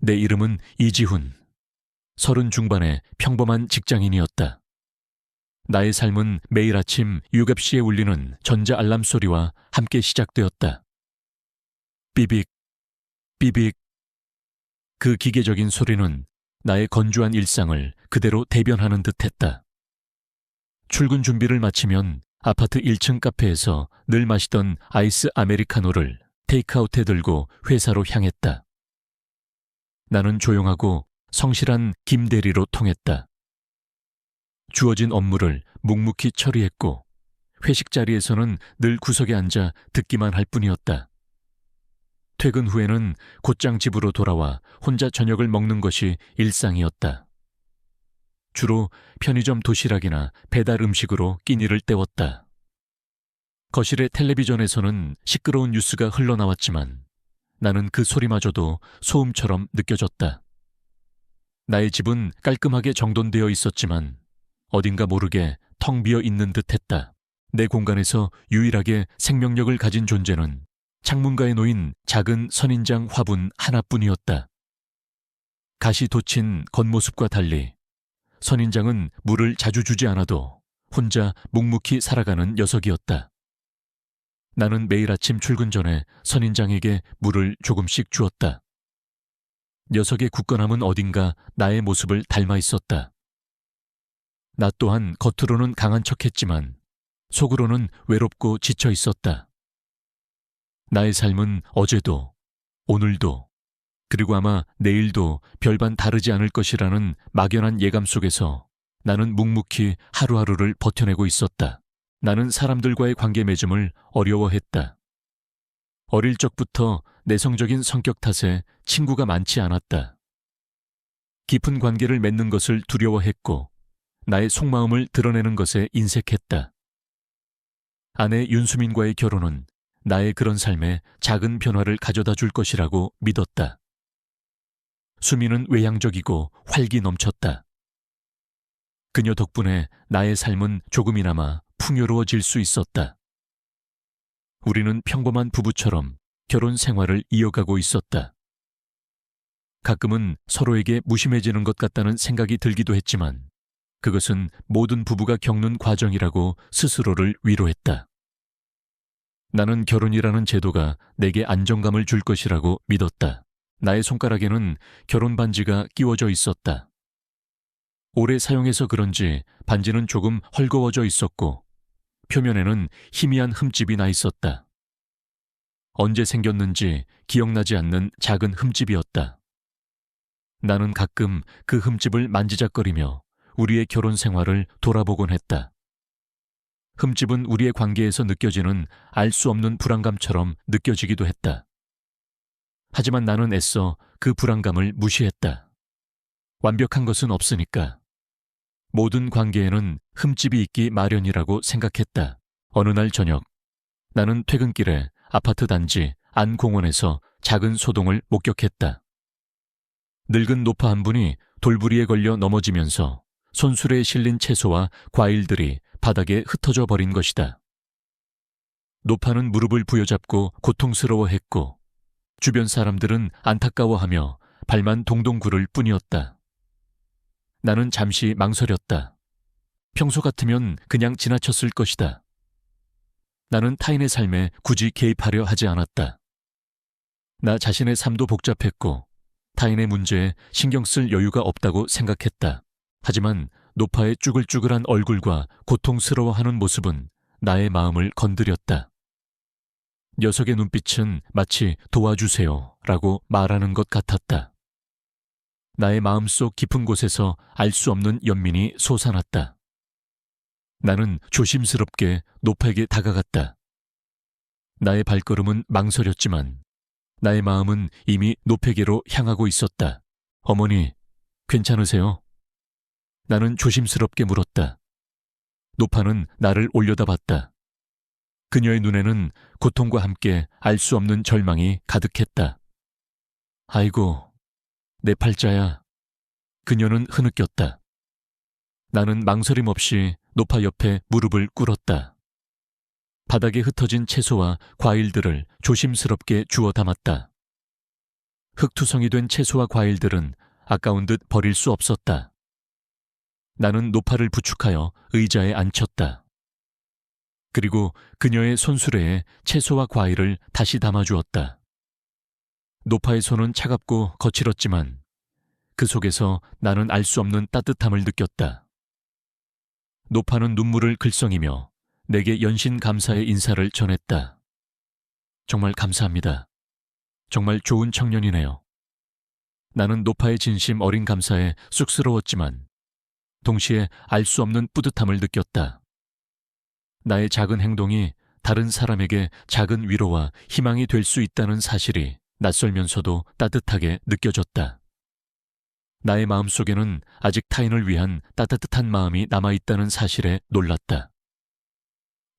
내 이름은 이지훈. 30 중반의 평범한 직장인이었다. 나의 삶은 매일 아침 6시에 울리는 전자 알람 소리와 함께 시작되었다. 삐빅, 삐빅. 그 기계적인 소리는 나의 건조한 일상을 그대로 대변하는 듯했다. 출근 준비를 마치면 아파트 1층 카페에서 늘 마시던 아이스 아메리카노를 테이크아웃해 들고 회사로 향했다. 나는 조용하고 성실한 김 대리로 통했다. 주어진 업무를 묵묵히 처리했고 회식 자리에서는 늘 구석에 앉아 듣기만 할 뿐이었다. 퇴근 후에는 곧장 집으로 돌아와 혼자 저녁을 먹는 것이 일상이었다. 주로 편의점 도시락이나 배달 음식으로 끼니를 때웠다. 거실의 텔레비전에서는 시끄러운 뉴스가 흘러나왔지만 나는 그 소리마저도 소음처럼 느껴졌다. 나의 집은 깔끔하게 정돈되어 있었지만 어딘가 모르게 텅 비어 있는 듯했다. 내 공간에서 유일하게 생명력을 가진 존재는 창문가에 놓인 작은 선인장 화분 하나뿐이었다. 가시 돋친 겉모습과 달리 선인장은 물을 자주 주지 않아도 혼자 묵묵히 살아가는 녀석이었다. 나는 매일 아침 출근 전에 선인장에게 물을 조금씩 주었다. 녀석의 굳건함은 어딘가 나의 모습을 닮아 있었다. 나 또한 겉으로는 강한 척했지만 속으로는 외롭고 지쳐 있었다. 나의 삶은 어제도, 오늘도, 그리고 아마 내일도 별반 다르지 않을 것이라는 막연한 예감 속에서 나는 묵묵히 하루하루를 버텨내고 있었다. 나는 사람들과의 관계 맺음을 어려워했다. 어릴 적부터 내성적인 성격 탓에 친구가 많지 않았다. 깊은 관계를 맺는 것을 두려워했고 나의 속마음을 드러내는 것에 인색했다. 아내 윤수민과의 결혼은 나의 그런 삶에 작은 변화를 가져다 줄 것이라고 믿었다. 수민은 외향적이고 활기 넘쳤다. 그녀 덕분에 나의 삶은 조금이나마 풍요로워질 수 있었다. 우리는 평범한 부부처럼 결혼 생활을 이어가고 있었다. 가끔은 서로에게 무심해지는 것 같다는 생각이 들기도 했지만 그것은 모든 부부가 겪는 과정이라고 스스로를 위로했다. 나는 결혼이라는 제도가 내게 안정감을 줄 것이라고 믿었다. 나의 손가락에는 결혼 반지가 끼워져 있었다. 오래 사용해서 그런지 반지는 조금 헐거워져 있었고 표면에는 희미한 흠집이 나 있었다. 언제 생겼는지 기억나지 않는 작은 흠집이었다. 나는 가끔 그 흠집을 만지작거리며 우리의 결혼 생활을 돌아보곤 했다. 흠집은 우리의 관계에서 느껴지는 알 수 없는 불안감처럼 느껴지기도 했다. 하지만 나는 애써 그 불안감을 무시했다. 완벽한 것은 없으니까. 모든 관계에는 흠집이 있기 마련이라고 생각했다. 어느 날 저녁, 나는 퇴근길에 아파트 단지 안 공원에서 작은 소동을 목격했다. 늙은 노파 한 분이 돌부리에 걸려 넘어지면서 손수레에 실린 채소와 과일들이 바닥에 흩어져 버린 것이다. 노파는 무릎을 부여잡고 고통스러워했고 주변 사람들은 안타까워하며 발만 동동 구를 뿐이었다. 나는 잠시 망설였다. 평소 같으면 그냥 지나쳤을 것이다. 나는 타인의 삶에 굳이 개입하려 하지 않았다. 나 자신의 삶도 복잡했고 타인의 문제에 신경 쓸 여유가 없다고 생각했다. 하지만 노파의 쭈글쭈글한 얼굴과 고통스러워하는 모습은 나의 마음을 건드렸다. 녀석의 눈빛은 마치 도와주세요 라고 말하는 것 같았다. 나의 마음속 깊은 곳에서 알 수 없는 연민이 솟아났다. 나는 조심스럽게 노파에게 다가갔다. 나의 발걸음은 망설였지만 나의 마음은 이미 노파에게로 향하고 있었다. 어머니, 괜찮으세요? 나는 조심스럽게 물었다. 노파는 나를 올려다봤다. 그녀의 눈에는 고통과 함께 알 수 없는 절망이 가득했다. 아이고, 내 팔자야. 그녀는 흐느꼈다. 나는 망설임 없이 노파 옆에 무릎을 꿇었다. 바닥에 흩어진 채소와 과일들을 조심스럽게 주워 담았다. 흙투성이 된 채소와 과일들은 아까운 듯 버릴 수 없었다. 나는 노파를 부축하여 의자에 앉혔다. 그리고 그녀의 손수레에 채소와 과일을 다시 담아주었다. 노파의 손은 차갑고 거칠었지만 그 속에서 나는 알 수 없는 따뜻함을 느꼈다. 노파는 눈물을 글썽이며 내게 연신 감사의 인사를 전했다. 정말 감사합니다. 정말 좋은 청년이네요. 나는 노파의 진심 어린 감사에 쑥스러웠지만 동시에 알 수 없는 뿌듯함을 느꼈다. 나의 작은 행동이 다른 사람에게 작은 위로와 희망이 될 수 있다는 사실이 낯설면서도 따뜻하게 느껴졌다. 나의 마음속에는 아직 타인을 위한 따뜻한 마음이 남아있다는 사실에 놀랐다.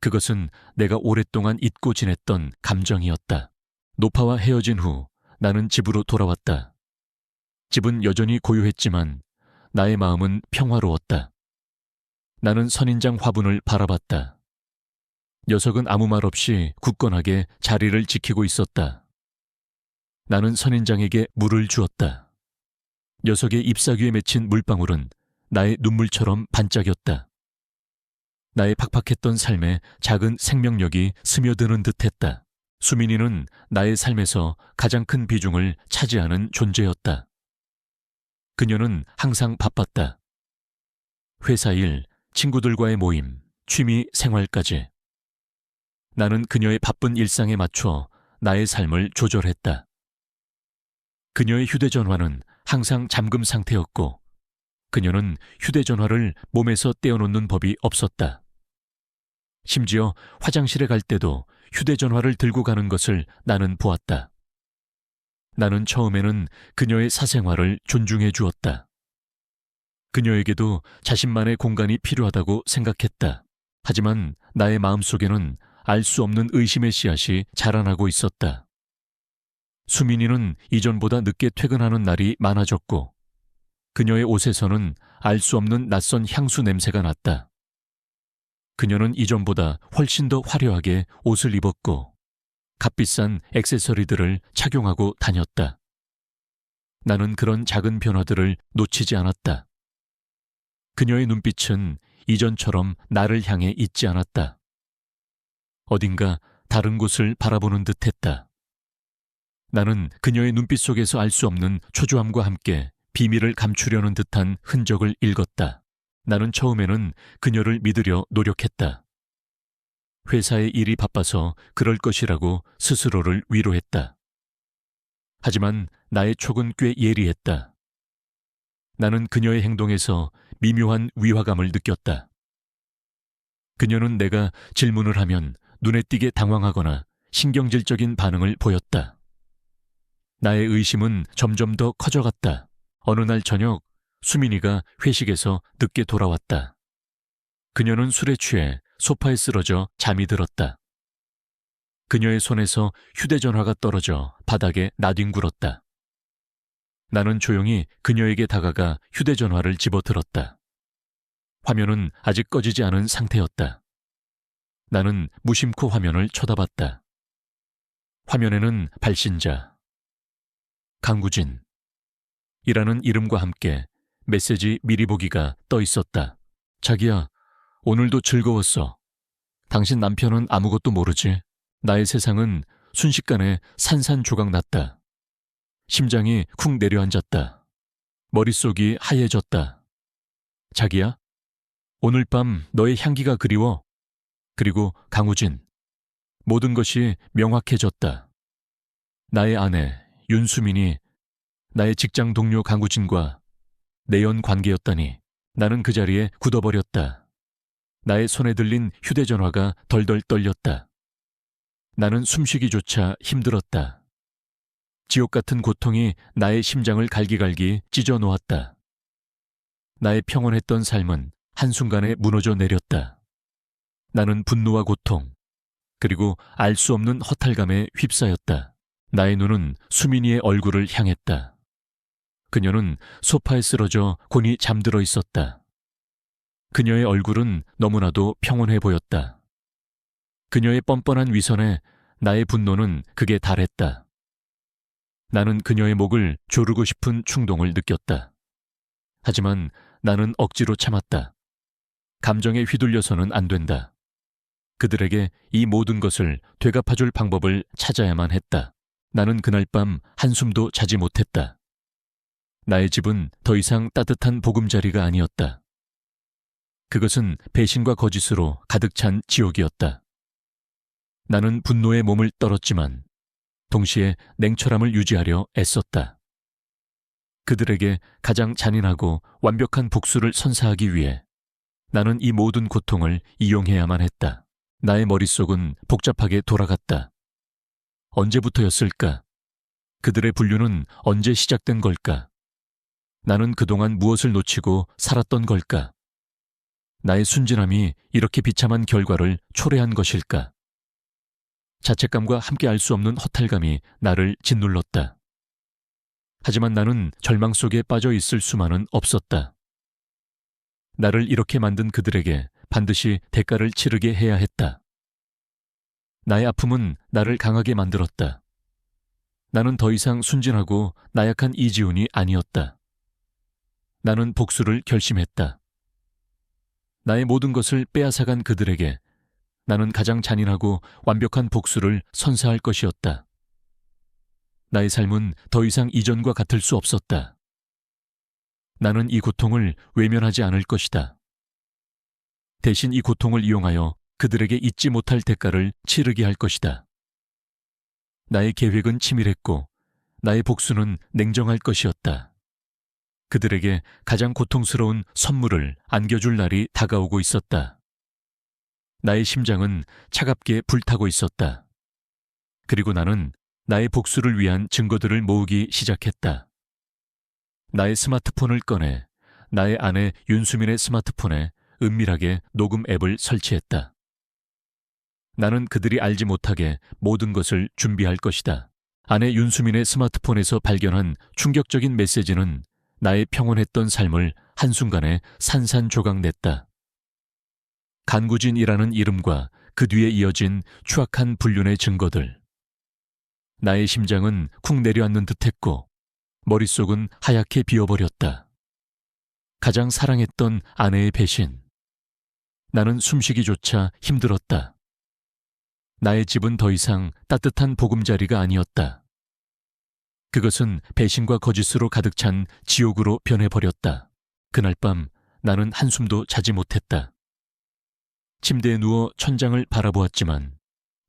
그것은 내가 오랫동안 잊고 지냈던 감정이었다. 노파와 헤어진 후 나는 집으로 돌아왔다. 집은 여전히 고요했지만 나의 마음은 평화로웠다. 나는 선인장 화분을 바라봤다. 녀석은 아무 말 없이 굳건하게 자리를 지키고 있었다. 나는 선인장에게 물을 주었다. 녀석의 잎사귀에 맺힌 물방울은 나의 눈물처럼 반짝였다. 나의 팍팍했던 삶에 작은 생명력이 스며드는 듯했다. 수민이는 나의 삶에서 가장 큰 비중을 차지하는 존재였다. 그녀는 항상 바빴다. 회사 일, 친구들과의 모임, 취미 생활까지. 나는 그녀의 바쁜 일상에 맞춰 나의 삶을 조절했다. 그녀의 휴대전화는 항상 잠금 상태였고 그녀는 휴대전화를 몸에서 떼어놓는 법이 없었다. 심지어 화장실에 갈 때도 휴대전화를 들고 가는 것을 나는 보았다. 나는 처음에는 그녀의 사생활을 존중해 주었다. 그녀에게도 자신만의 공간이 필요하다고 생각했다. 하지만 나의 마음속에는 알 수 없는 의심의 씨앗이 자라나고 있었다. 수민이는 이전보다 늦게 퇴근하는 날이 많아졌고 그녀의 옷에서는 알 수 없는 낯선 향수 냄새가 났다. 그녀는 이전보다 훨씬 더 화려하게 옷을 입었고 값비싼 액세서리들을 착용하고 다녔다. 나는 그런 작은 변화들을 놓치지 않았다. 그녀의 눈빛은 이전처럼 나를 향해 있지 않았다. 어딘가 다른 곳을 바라보는 듯했다. 나는 그녀의 눈빛 속에서 알 수 없는 초조함과 함께 비밀을 감추려는 듯한 흔적을 읽었다. 나는 처음에는 그녀를 믿으려 노력했다. 회사의 일이 바빠서 그럴 것이라고 스스로를 위로했다. 하지만 나의 촉은 꽤 예리했다. 나는 그녀의 행동에서 미묘한 위화감을 느꼈다. 그녀는 내가 질문을 하면 눈에 띄게 당황하거나 신경질적인 반응을 보였다. 나의 의심은 점점 더 커져갔다. 어느 날 저녁 수민이가 회식에서 늦게 돌아왔다. 그녀는 술에 취해 소파에 쓰러져 잠이 들었다. 그녀의 손에서 휴대전화가 떨어져 바닥에 나뒹굴었다. 나는 조용히 그녀에게 다가가 휴대전화를 집어들었다. 화면은 아직 꺼지지 않은 상태였다. 나는 무심코 화면을 쳐다봤다. 화면에는 발신자 강구진 이라는 이름과 함께 메시지 미리 보기가 떠 있었다. 자기야, 오늘도 즐거웠어. 당신 남편은 아무것도 모르지. 나의 세상은 순식간에 산산조각 났다. 심장이 쿵 내려앉았다. 머릿속이 하얘졌다. 자기야, 오늘 밤 너의 향기가 그리워. 그리고 강우진. 모든 것이 명확해졌다. 나의 아내 윤수민이 나의 직장 동료 강우진과 내연 관계였다니. 나는 그 자리에 굳어버렸다. 나의 손에 들린 휴대전화가 덜덜 떨렸다. 나는 숨쉬기조차 힘들었다. 지옥 같은 고통이 나의 심장을 갈기갈기 찢어 놓았다. 나의 평온했던 삶은 한순간에 무너져 내렸다. 나는 분노와 고통, 그리고 알 수 없는 허탈감에 휩싸였다. 나의 눈은 수민이의 얼굴을 향했다. 그녀는 소파에 쓰러져 곤히 잠들어 있었다. 그녀의 얼굴은 너무나도 평온해 보였다. 그녀의 뻔뻔한 위선에 나의 분노는 극에 달했다. 나는 그녀의 목을 조르고 싶은 충동을 느꼈다. 하지만 나는 억지로 참았다. 감정에 휘둘려서는 안 된다. 그들에게 이 모든 것을 되갚아줄 방법을 찾아야만 했다. 나는 그날 밤 한숨도 자지 못했다. 나의 집은 더 이상 따뜻한 보금자리가 아니었다. 그것은 배신과 거짓으로 가득 찬 지옥이었다. 나는 분노에 몸을 떨었지만 동시에 냉철함을 유지하려 애썼다. 그들에게 가장 잔인하고 완벽한 복수를 선사하기 위해 나는 이 모든 고통을 이용해야만 했다. 나의 머릿속은 복잡하게 돌아갔다. 언제부터였을까? 그들의 분류는 언제 시작된 걸까? 나는 그동안 무엇을 놓치고 살았던 걸까? 나의 순진함이 이렇게 비참한 결과를 초래한 것일까? 자책감과 함께 알 수 없는 허탈감이 나를 짓눌렀다. 하지만 나는 절망 속에 빠져 있을 수만은 없었다. 나를 이렇게 만든 그들에게 반드시 대가를 치르게 해야 했다. 나의 아픔은 나를 강하게 만들었다. 나는 더 이상 순진하고 나약한 이지훈이 아니었다. 나는 복수를 결심했다. 나의 모든 것을 빼앗아간 그들에게 나는 가장 잔인하고 완벽한 복수를 선사할 것이었다. 나의 삶은 더 이상 이전과 같을 수 없었다. 나는 이 고통을 외면하지 않을 것이다. 대신 이 고통을 이용하여 그들에게 잊지 못할 대가를 치르게 할 것이다. 나의 계획은 치밀했고 나의 복수는 냉정할 것이었다. 그들에게 가장 고통스러운 선물을 안겨줄 날이 다가오고 있었다. 나의 심장은 차갑게 불타고 있었다. 그리고 나는 나의 복수를 위한 증거들을 모으기 시작했다. 나의 스마트폰을 꺼내 나의 아내 윤수민의 스마트폰에 은밀하게 녹음 앱을 설치했다. 나는 그들이 알지 못하게 모든 것을 준비할 것이다. 아내 윤수민의 스마트폰에서 발견한 충격적인 메시지는 나의 평온했던 삶을 한순간에 산산조각냈다. 간구진이라는 이름과 그 뒤에 이어진 추악한 불륜의 증거들. 나의 심장은 쿵 내려앉는 듯했고 머릿속은 하얗게 비어버렸다. 가장 사랑했던 아내의 배신. 나는 숨쉬기조차 힘들었다. 나의 집은 더 이상 따뜻한 보금자리가 아니었다. 그것은 배신과 거짓으로 가득 찬 지옥으로 변해버렸다. 그날 밤 나는 한숨도 자지 못했다. 침대에 누워 천장을 바라보았지만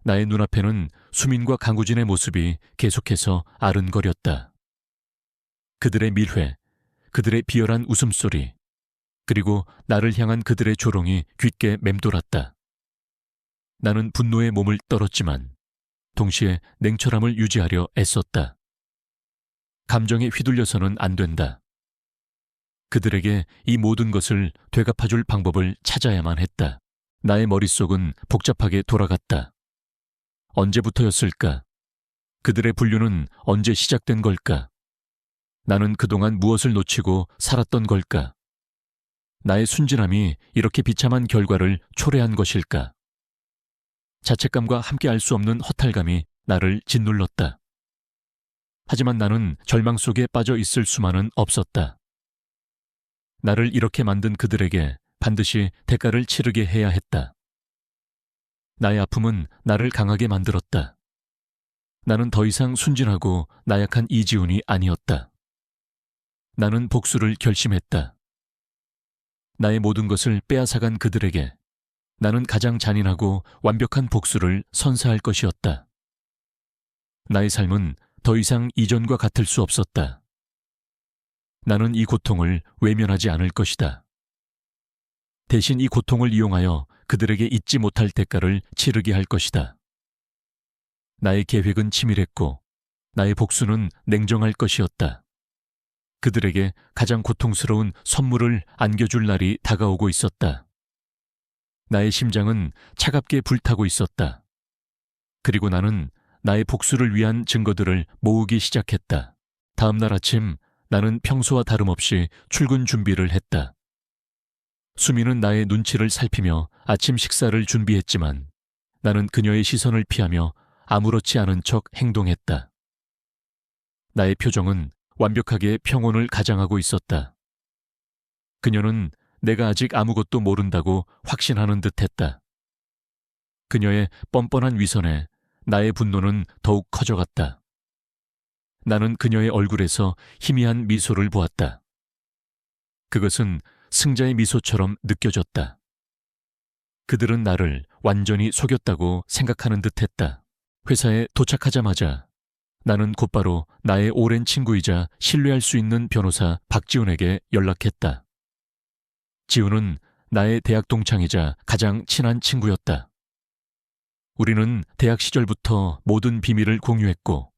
나의 눈앞에는 수민과 강우진의 모습이 계속해서 아른거렸다. 그들의 밀회, 그들의 비열한 웃음소리, 그리고 나를 향한 그들의 조롱이 귓게 맴돌았다. 나는 분노에 몸을 떨었지만 동시에 냉철함을 유지하려 애썼다. 감정에 휘둘려서는 안 된다. 그들에게 이 모든 것을 되갚아줄 방법을 찾아야만 했다. 나의 머릿속은 복잡하게 돌아갔다. 언제부터였을까? 그들의 분류는 언제 시작된 걸까? 나는 그동안 무엇을 놓치고 살았던 걸까? 나의 순진함이 이렇게 비참한 결과를 초래한 것일까? 자책감과 함께 알 수 없는 허탈감이 나를 짓눌렀다. 하지만 나는 절망 속에 빠져 있을 수만은 없었다. 나를 이렇게 만든 그들에게 반드시 대가를 치르게 해야 했다. 나의 아픔은 나를 강하게 만들었다. 나는 더 이상 순진하고 나약한 이지훈이 아니었다. 나는 복수를 결심했다. 나의 모든 것을 빼앗아간 그들에게 나는 가장 잔인하고 완벽한 복수를 선사할 것이었다. 나의 삶은 더 이상 이전과 같을 수 없었다. 나는 이 고통을 외면하지 않을 것이다. 대신 이 고통을 이용하여 그들에게 잊지 못할 대가를 치르게 할 것이다. 나의 계획은 치밀했고 나의 복수는 냉정할 것이었다. 그들에게 가장 고통스러운 선물을 안겨줄 날이 다가오고 있었다. 나의 심장은 차갑게 불타고 있었다. 그리고 나는 나의 복수를 위한 증거들을 모으기 시작했다. 다음 날 아침 나는 평소와 다름없이 출근 준비를 했다. 수미는 나의 눈치를 살피며 아침 식사를 준비했지만 나는 그녀의 시선을 피하며 아무렇지 않은 척 행동했다. 나의 표정은 완벽하게 평온을 가장하고 있었다. 그녀는 내가 아직 아무것도 모른다고 확신하는 듯했다. 그녀의 뻔뻔한 위선에 나의 분노는 더욱 커져갔다. 나는 그녀의 얼굴에서 희미한 미소를 보았다. 그것은 승자의 미소처럼 느껴졌다. 그들은 나를 완전히 속였다고 생각하는 듯했다. 회사에 도착하자마자 나는 곧바로 나의 오랜 친구이자 신뢰할 수 있는 변호사 박지훈에게 연락했다. 지훈은 나의 대학 동창이자 가장 친한 친구였다. 우리는 대학 시절부터 모든 비밀을 공유했고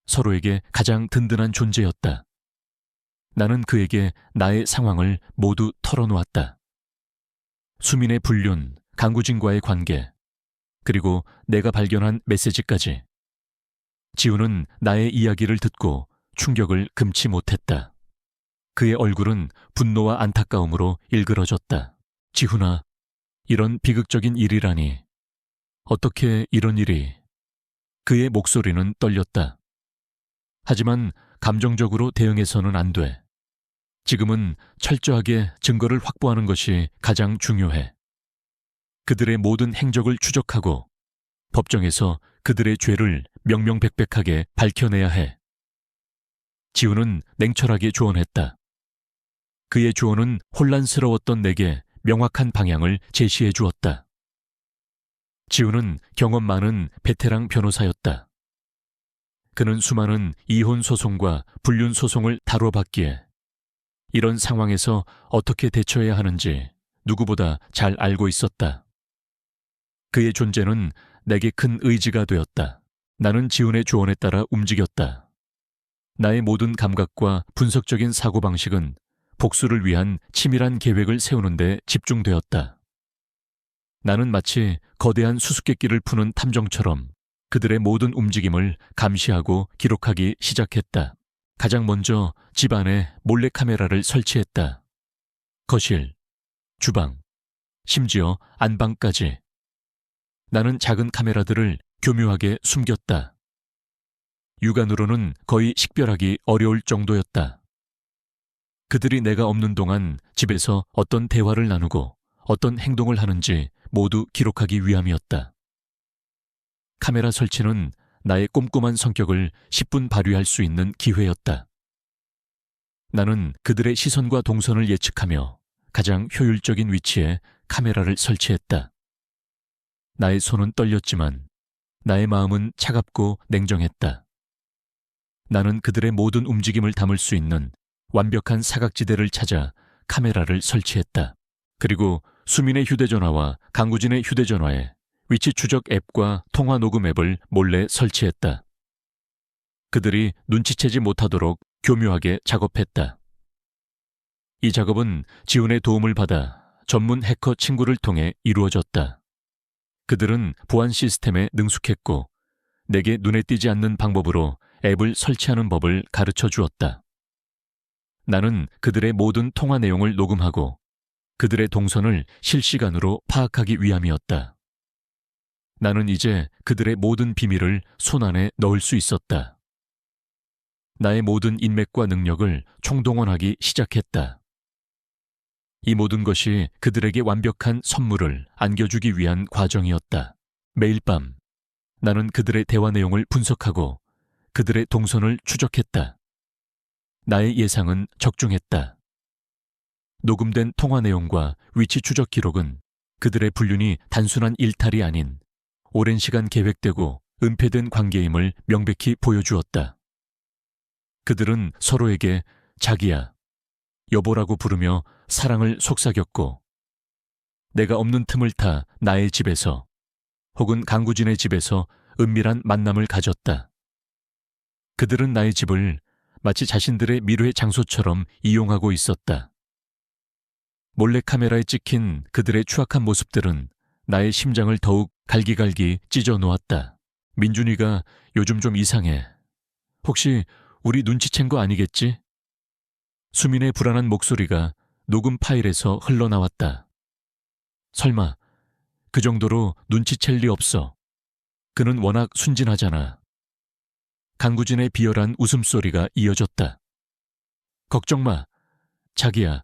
서로에게 가장 든든한 존재였다. 나는 그에게 나의 상황을 모두 털어놓았다. 수민의 불륜, 강구진과의 관계, 그리고 내가 발견한 메시지까지. 지훈은 나의 이야기를 듣고 충격을 금치 못했다. 그의 얼굴은 분노와 안타까움으로 일그러졌다. 지훈아, 이런 비극적인 일이라니. 어떻게 이런 일이... 그의 목소리는 떨렸다. 하지만 감정적으로 대응해서는 안 돼. 지금은 철저하게 증거를 확보하는 것이 가장 중요해. 그들의 모든 행적을 추적하고 법정에서 그들의 죄를 명명백백하게 밝혀내야 해. 지훈은 냉철하게 조언했다. 그의 조언은 혼란스러웠던 내게 명확한 방향을 제시해 주었다. 지훈은 경험 많은 베테랑 변호사였다. 그는 수많은 이혼 소송과 불륜 소송을 다뤄봤기에 이런 상황에서 어떻게 대처해야 하는지 누구보다 잘 알고 있었다. 그의 존재는 내게 큰 의지가 되었다. 나는 지훈의 조언에 따라 움직였다. 나의 모든 감각과 분석적인 사고방식은 복수를 위한 치밀한 계획을 세우는 데 집중되었다. 나는 마치 거대한 수수께끼를 푸는 탐정처럼 그들의 모든 움직임을 감시하고 기록하기 시작했다. 가장 먼저 집 안에 몰래카메라를 설치했다. 거실, 주방, 심지어 안방까지. 나는 작은 카메라들을 교묘하게 숨겼다. 육안으로는 거의 식별하기 어려울 정도였다. 그들이 내가 없는 동안 집에서 어떤 대화를 나누고 어떤 행동을 하는지 모두 기록하기 위함이었다. 카메라 설치는 나의 꼼꼼한 성격을 10분 발휘할 수 있는 기회였다. 나는 그들의 시선과 동선을 예측하며 가장 효율적인 위치에 카메라를 설치했다. 나의 손은 떨렸지만 나의 마음은 차갑고 냉정했다. 나는 그들의 모든 움직임을 담을 수 있는 완벽한 사각지대를 찾아 카메라를 설치했다. 그리고 수민의 휴대전화와 강구진의 휴대전화에 위치 추적 앱과 통화 녹음 앱을 몰래 설치했다. 그들이 눈치채지 못하도록 교묘하게 작업했다. 이 작업은 지훈의 도움을 받아 전문 해커 친구를 통해 이루어졌다. 그들은 보안 시스템에 능숙했고 내게 눈에 띄지 않는 방법으로 앱을 설치하는 법을 가르쳐 주었다. 나는 그들의 모든 통화 내용을 녹음하고 그들의 동선을 실시간으로 파악하기 위함이었다. 나는 이제 그들의 모든 비밀을 손안에 넣을 수 있었다. 나의 모든 인맥과 능력을 총동원하기 시작했다. 이 모든 것이 그들에게 완벽한 선물을 안겨주기 위한 과정이었다. 매일 밤 나는 그들의 대화 내용을 분석하고 그들의 동선을 추적했다. 나의 예상은 적중했다. 녹음된 통화 내용과 위치 추적 기록은 그들의 불륜이 단순한 일탈이 아닌 오랜 시간 계획되고 은폐된 관계임을 명백히 보여주었다. 그들은 서로에게 자기야, 여보라고 부르며 사랑을 속삭였고 내가 없는 틈을 타 나의 집에서 혹은 강구진의 집에서 은밀한 만남을 가졌다. 그들은 나의 집을 마치 자신들의 미로의 장소처럼 이용하고 있었다. 몰래카메라에 찍힌 그들의 추악한 모습들은 나의 심장을 더욱 갈기갈기 찢어 놓았다. 민준이가 요즘 좀 이상해. 혹시 우리 눈치챈 거 아니겠지? 수민의 불안한 목소리가 녹음 파일에서 흘러나왔다. 설마 그 정도로 눈치챌 리 없어. 그는 워낙 순진하잖아. 강구진의 비열한 웃음소리가 이어졌다. 걱정 마. 자기야.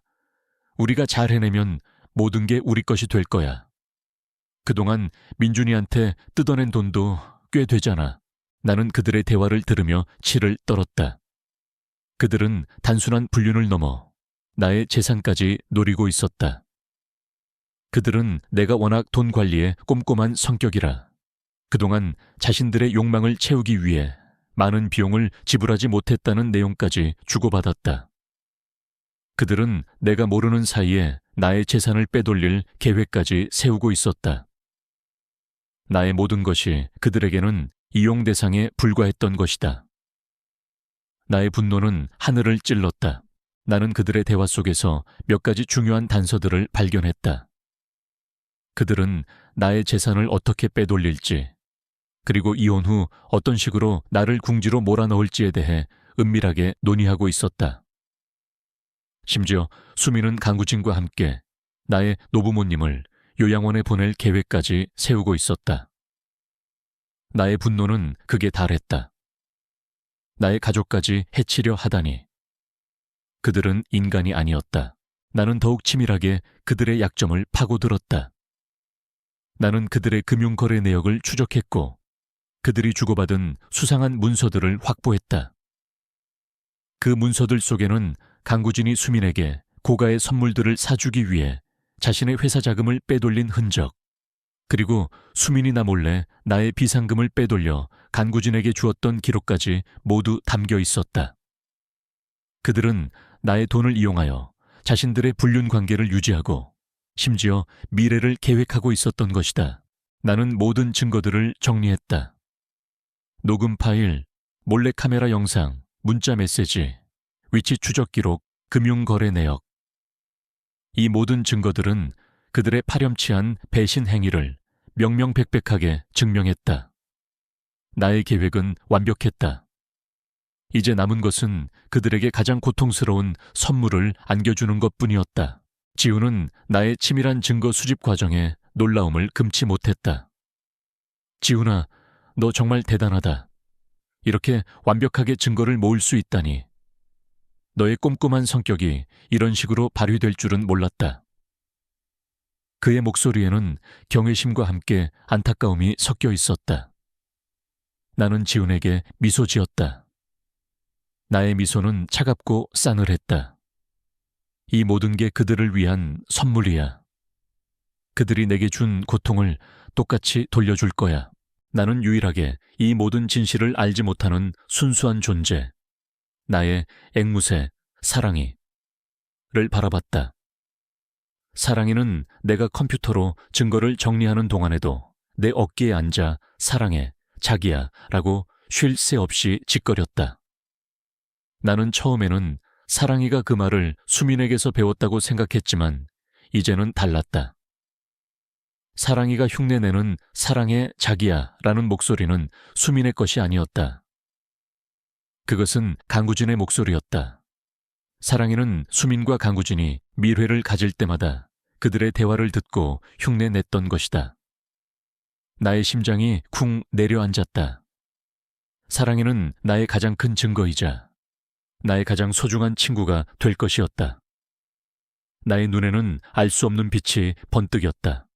우리가 잘 해내면 모든 게 우리 것이 될 거야. 그동안 민준이한테 뜯어낸 돈도 꽤 되잖아. 나는 그들의 대화를 들으며 치를 떨었다. 그들은 단순한 불륜을 넘어 나의 재산까지 노리고 있었다. 그들은 내가 워낙 돈 관리에 꼼꼼한 성격이라 그동안 자신들의 욕망을 채우기 위해 많은 비용을 지불하지 못했다는 내용까지 주고받았다. 그들은 내가 모르는 사이에 나의 재산을 빼돌릴 계획까지 세우고 있었다. 나의 모든 것이 그들에게는 이용 대상에 불과했던 것이다. 나의 분노는 하늘을 찔렀다. 나는 그들의 대화 속에서 몇 가지 중요한 단서들을 발견했다. 그들은 나의 재산을 어떻게 빼돌릴지, 그리고 이혼 후 어떤 식으로 나를 궁지로 몰아넣을지에 대해 은밀하게 논의하고 있었다. 심지어 수미는 강구진과 함께 나의 노부모님을 요양원에 보낼 계획까지 세우고 있었다. 나의 분노는 극에 달했다. 나의 가족까지 해치려 하다니. 그들은 인간이 아니었다. 나는 더욱 치밀하게 그들의 약점을 파고들었다. 나는 그들의 금융거래 내역을 추적했고 그들이 주고받은 수상한 문서들을 확보했다. 그 문서들 속에는 강구진이 수민에게 고가의 선물들을 사주기 위해 자신의 회사 자금을 빼돌린 흔적, 그리고 수민이 나 몰래 나의 비상금을 빼돌려 강구진에게 주었던 기록까지 모두 담겨 있었다. 그들은 나의 돈을 이용하여 자신들의 불륜 관계를 유지하고 심지어 미래를 계획하고 있었던 것이다. 나는 모든 증거들을 정리했다. 녹음 파일, 몰래카메라 영상, 문자 메시지, 위치 추적 기록, 금융거래 내역. 이 모든 증거들은 그들의 파렴치한 배신 행위를 명명백백하게 증명했다. 나의 계획은 완벽했다. 이제 남은 것은 그들에게 가장 고통스러운 선물을 안겨주는 것뿐이었다. 지우는 나의 치밀한 증거 수집 과정에 놀라움을 금치 못했다. 지훈아, 너 정말 대단하다. 이렇게 완벽하게 증거를 모을 수 있다니. 너의 꼼꼼한 성격이 이런 식으로 발휘될 줄은 몰랐다. 그의 목소리에는 경외심과 함께 안타까움이 섞여 있었다. 나는 지훈에게 미소 지었다. 나의 미소는 차갑고 싸늘했다. 이 모든 게 그들을 위한 선물이야. 그들이 내게 준 고통을 똑같이 돌려줄 거야. 나는 유일하게 이 모든 진실을 알지 못하는 순수한 존재, 나의 앵무새 사랑이를 바라봤다. 사랑이는 내가 컴퓨터로 증거를 정리하는 동안에도 내 어깨에 앉아 사랑해, 자기야 라고 쉴 새 없이 짓거렸다. 나는 처음에는 사랑이가 그 말을 수민에게서 배웠다고 생각했지만 이제는 달랐다. 사랑이가 흉내내는 사랑해, 자기야 라는 목소리는 수민의 것이 아니었다. 그것은 강구진의 목소리였다. 사랑이는 수민과 강구진이 밀회를 가질 때마다 그들의 대화를 듣고 흉내냈던 것이다. 나의 심장이 쿵 내려앉았다. 사랑이는 나의 가장 큰 증거이자 나의 가장 소중한 친구가 될 것이었다. 나의 눈에는 알 수 없는 빛이 번뜩였다.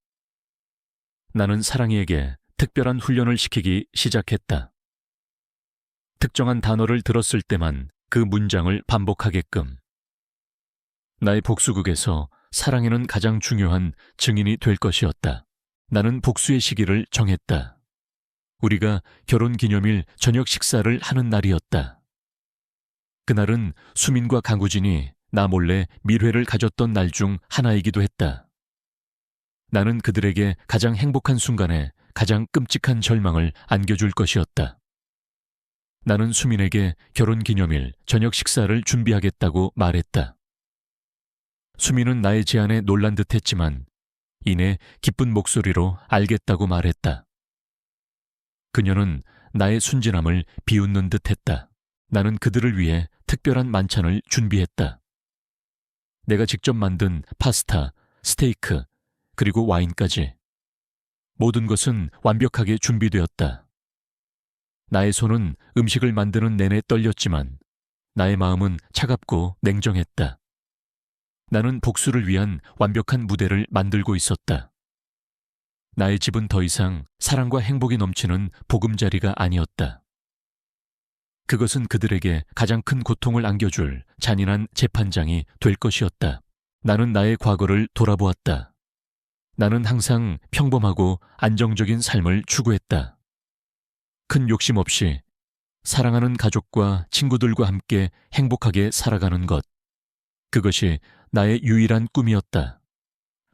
나는 사랑이에게 특별한 훈련을 시키기 시작했다. 특정한 단어를 들었을 때만 그 문장을 반복하게끔. 나의 복수극에서 사랑이는 가장 중요한 증인이 될 것이었다. 나는 복수의 시기를 정했다. 우리가 결혼기념일 저녁 식사를 하는 날이었다. 그날은 수민과 강구진이 나 몰래 밀회를 가졌던 날 중 하나이기도 했다. 나는 그들에게 가장 행복한 순간에 가장 끔찍한 절망을 안겨줄 것이었다. 나는 수민에게 결혼기념일 저녁 식사를 준비하겠다고 말했다. 수민은 나의 제안에 놀란 듯했지만 이내 기쁜 목소리로 알겠다고 말했다. 그녀는 나의 순진함을 비웃는 듯했다. 나는 그들을 위해 특별한 만찬을 준비했다. 내가 직접 만든 파스타, 스테이크, 그리고 와인까지. 모든 것은 완벽하게 준비되었다. 나의 손은 음식을 만드는 내내 떨렸지만 나의 마음은 차갑고 냉정했다. 나는 복수를 위한 완벽한 무대를 만들고 있었다. 나의 집은 더 이상 사랑과 행복이 넘치는 보금자리가 아니었다. 그것은 그들에게 가장 큰 고통을 안겨줄 잔인한 재판장이 될 것이었다. 나는 나의 과거를 돌아보았다. 나는 항상 평범하고 안정적인 삶을 추구했다. 큰 욕심 없이 사랑하는 가족과 친구들과 함께 행복하게 살아가는 것. 그것이 나의 유일한 꿈이었다.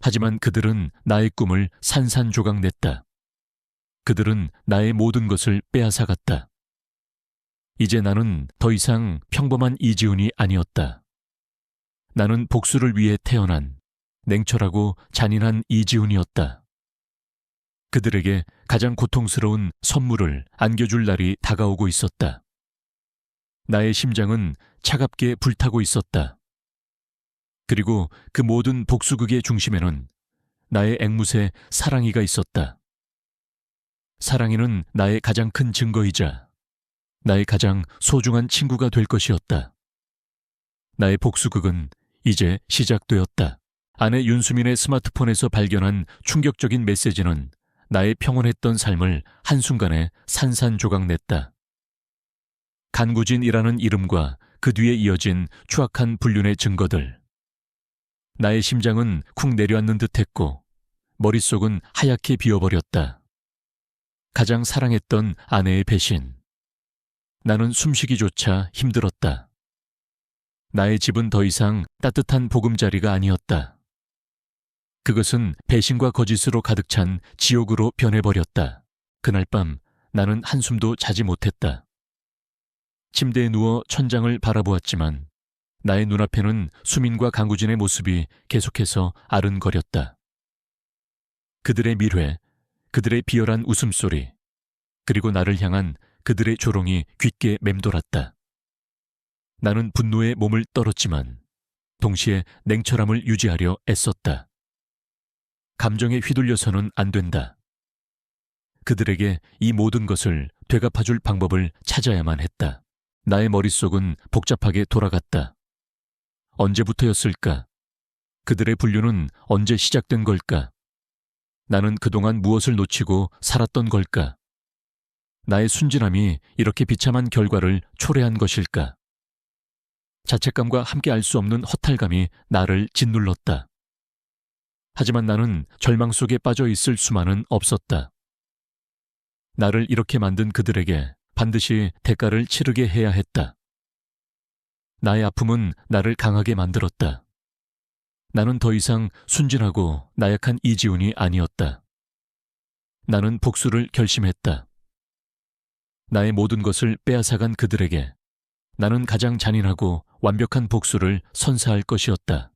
하지만 그들은 나의 꿈을 산산조각 냈다. 그들은 나의 모든 것을 빼앗아갔다. 이제 나는 더 이상 평범한 이지훈이 아니었다. 나는 복수를 위해 태어난 냉철하고 잔인한 이지훈이었다. 그들에게 가장 고통스러운 선물을 안겨줄 날이 다가오고 있었다. 나의 심장은 차갑게 불타고 있었다. 그리고 그 모든 복수극의 중심에는 나의 앵무새 사랑이가 있었다. 사랑이는 나의 가장 큰 증거이자 나의 가장 소중한 친구가 될 것이었다. 나의 복수극은 이제 시작되었다. 아내 윤수민의 스마트폰에서 발견한 충격적인 메시지는 나의 평온했던 삶을 한순간에 산산조각 냈다. 간구진이라는 이름과 그 뒤에 이어진 추악한 불륜의 증거들. 나의 심장은 쿵 내려앉는 듯했고 머릿속은 하얗게 비어버렸다. 가장 사랑했던 아내의 배신. 나는 숨쉬기조차 힘들었다. 나의 집은 더 이상 따뜻한 보금자리가 아니었다. 그것은 배신과 거짓으로 가득 찬 지옥으로 변해버렸다. 그날 밤 나는 한숨도 자지 못했다. 침대에 누워 천장을 바라보았지만 나의 눈앞에는 수민과 강구진의 모습이 계속해서 아른거렸다. 그들의 밀회, 그들의 비열한 웃음소리, 그리고 나를 향한 그들의 조롱이 귓게 맴돌았다. 나는 분노에 몸을 떨었지만 동시에 냉철함을 유지하려 애썼다. 감정에 휘둘려서는 안 된다. 그들에게 이 모든 것을 되갚아줄 방법을 찾아야만 했다. 나의 머릿속은 복잡하게 돌아갔다. 언제부터였을까? 그들의 분류는 언제 시작된 걸까? 나는 그동안 무엇을 놓치고 살았던 걸까? 나의 순진함이 이렇게 비참한 결과를 초래한 것일까? 자책감과 함께 알 수 없는 허탈감이 나를 짓눌렀다. 하지만 나는 절망 속에 빠져 있을 수만은 없었다. 나를 이렇게 만든 그들에게 반드시 대가를 치르게 해야 했다. 나의 아픔은 나를 강하게 만들었다. 나는 더 이상 순진하고 나약한 이지훈이 아니었다. 나는 복수를 결심했다. 나의 모든 것을 빼앗아간 그들에게 나는 가장 잔인하고 완벽한 복수를 선사할 것이었다.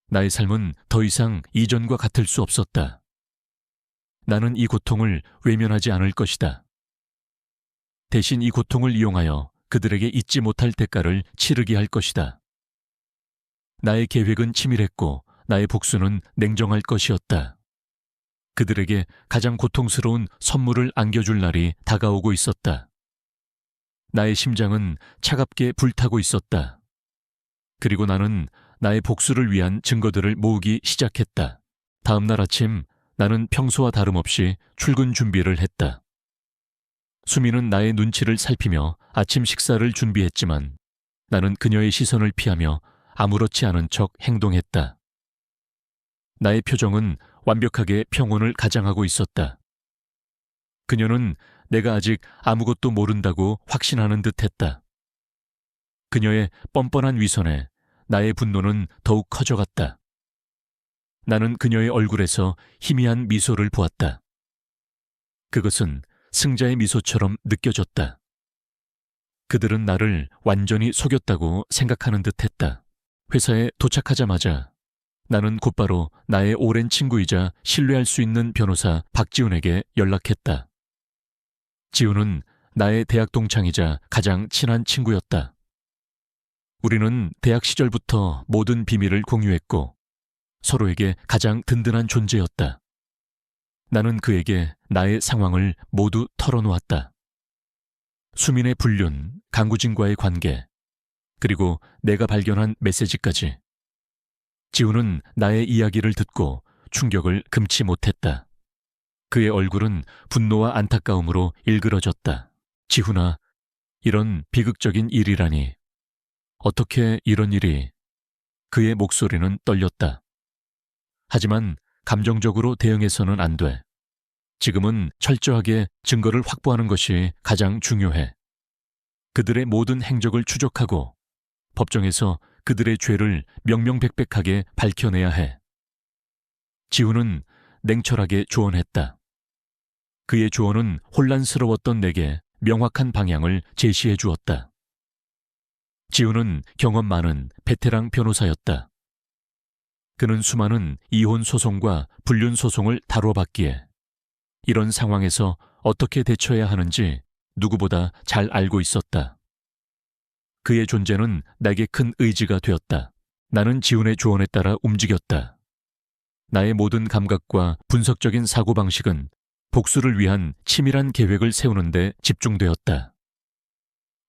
나의 삶은 더 이상 이전과 같을 수 없었다. 나는 이 고통을 외면하지 않을 것이다. 대신 이 고통을 이용하여 그들에게 잊지 못할 대가를 치르게 할 것이다. 나의 계획은 치밀했고 나의 복수는 냉정할 것이었다. 그들에게 가장 고통스러운 선물을 안겨줄 날이 다가오고 있었다. 나의 심장은 차갑게 불타고 있었다. 그리고 나는 나의 복수를 위한 증거들을 모으기 시작했다. 다음 날 아침 나는 평소와 다름없이 출근 준비를 했다. 수미는 나의 눈치를 살피며 아침 식사를 준비했지만 나는 그녀의 시선을 피하며 아무렇지 않은 척 행동했다. 나의 표정은 완벽하게 평온을 가장하고 있었다. 그녀는 내가 아직 아무것도 모른다고 확신하는 듯했다. 그녀의 뻔뻔한 위선에 나의 분노는 더욱 커져갔다. 나는 그녀의 얼굴에서 희미한 미소를 보았다. 그것은 승자의 미소처럼 느껴졌다. 그들은 나를 완전히 속였다고 생각하는 듯했다. 회사에 도착하자마자 나는 곧바로 나의 오랜 친구이자 신뢰할 수 있는 변호사 박지훈에게 연락했다. 지훈은 나의 대학 동창이자 가장 친한 친구였다. 우리는 대학 시절부터 모든 비밀을 공유했고 서로에게 가장 든든한 존재였다. 나는 그에게 나의 상황을 모두 털어놓았다. 수민의 불륜, 강구진과의 관계, 그리고 내가 발견한 메시지까지. 지우는 나의 이야기를 듣고 충격을 금치 못했다. 그의 얼굴은 분노와 안타까움으로 일그러졌다. 지훈아, 이런 비극적인 일이라니. 어떻게 이런 일이... 그의 목소리는 떨렸다. 하지만 감정적으로 대응해서는 안 돼. 지금은 철저하게 증거를 확보하는 것이 가장 중요해. 그들의 모든 행적을 추적하고 법정에서 그들의 죄를 명명백백하게 밝혀내야 해. 지훈은 냉철하게 조언했다. 그의 조언은 혼란스러웠던 내게 명확한 방향을 제시해 주었다. 지훈은 경험 많은 베테랑 변호사였다. 그는 수많은 이혼 소송과 불륜 소송을 다뤄봤기에 이런 상황에서 어떻게 대처해야 하는지 누구보다 잘 알고 있었다. 그의 존재는 내게 큰 의지가 되었다. 나는 지훈의 조언에 따라 움직였다. 나의 모든 감각과 분석적인 사고방식은 복수를 위한 치밀한 계획을 세우는 데 집중되었다.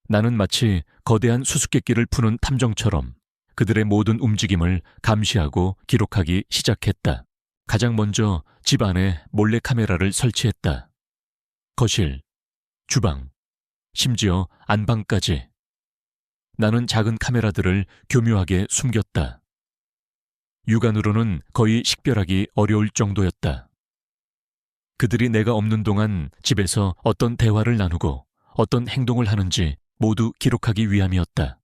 나는 마치 거대한 수수께끼를 푸는 탐정처럼 그들의 모든 움직임을 감시하고 기록하기 시작했다. 가장 먼저 집 안에 몰래카메라를 설치했다. 거실, 주방, 심지어 안방까지. 나는 작은 카메라들을 교묘하게 숨겼다. 육안으로는 거의 식별하기 어려울 정도였다. 그들이 내가 없는 동안 집에서 어떤 대화를 나누고 어떤 행동을 하는지 모두 기록하기 위함이었다.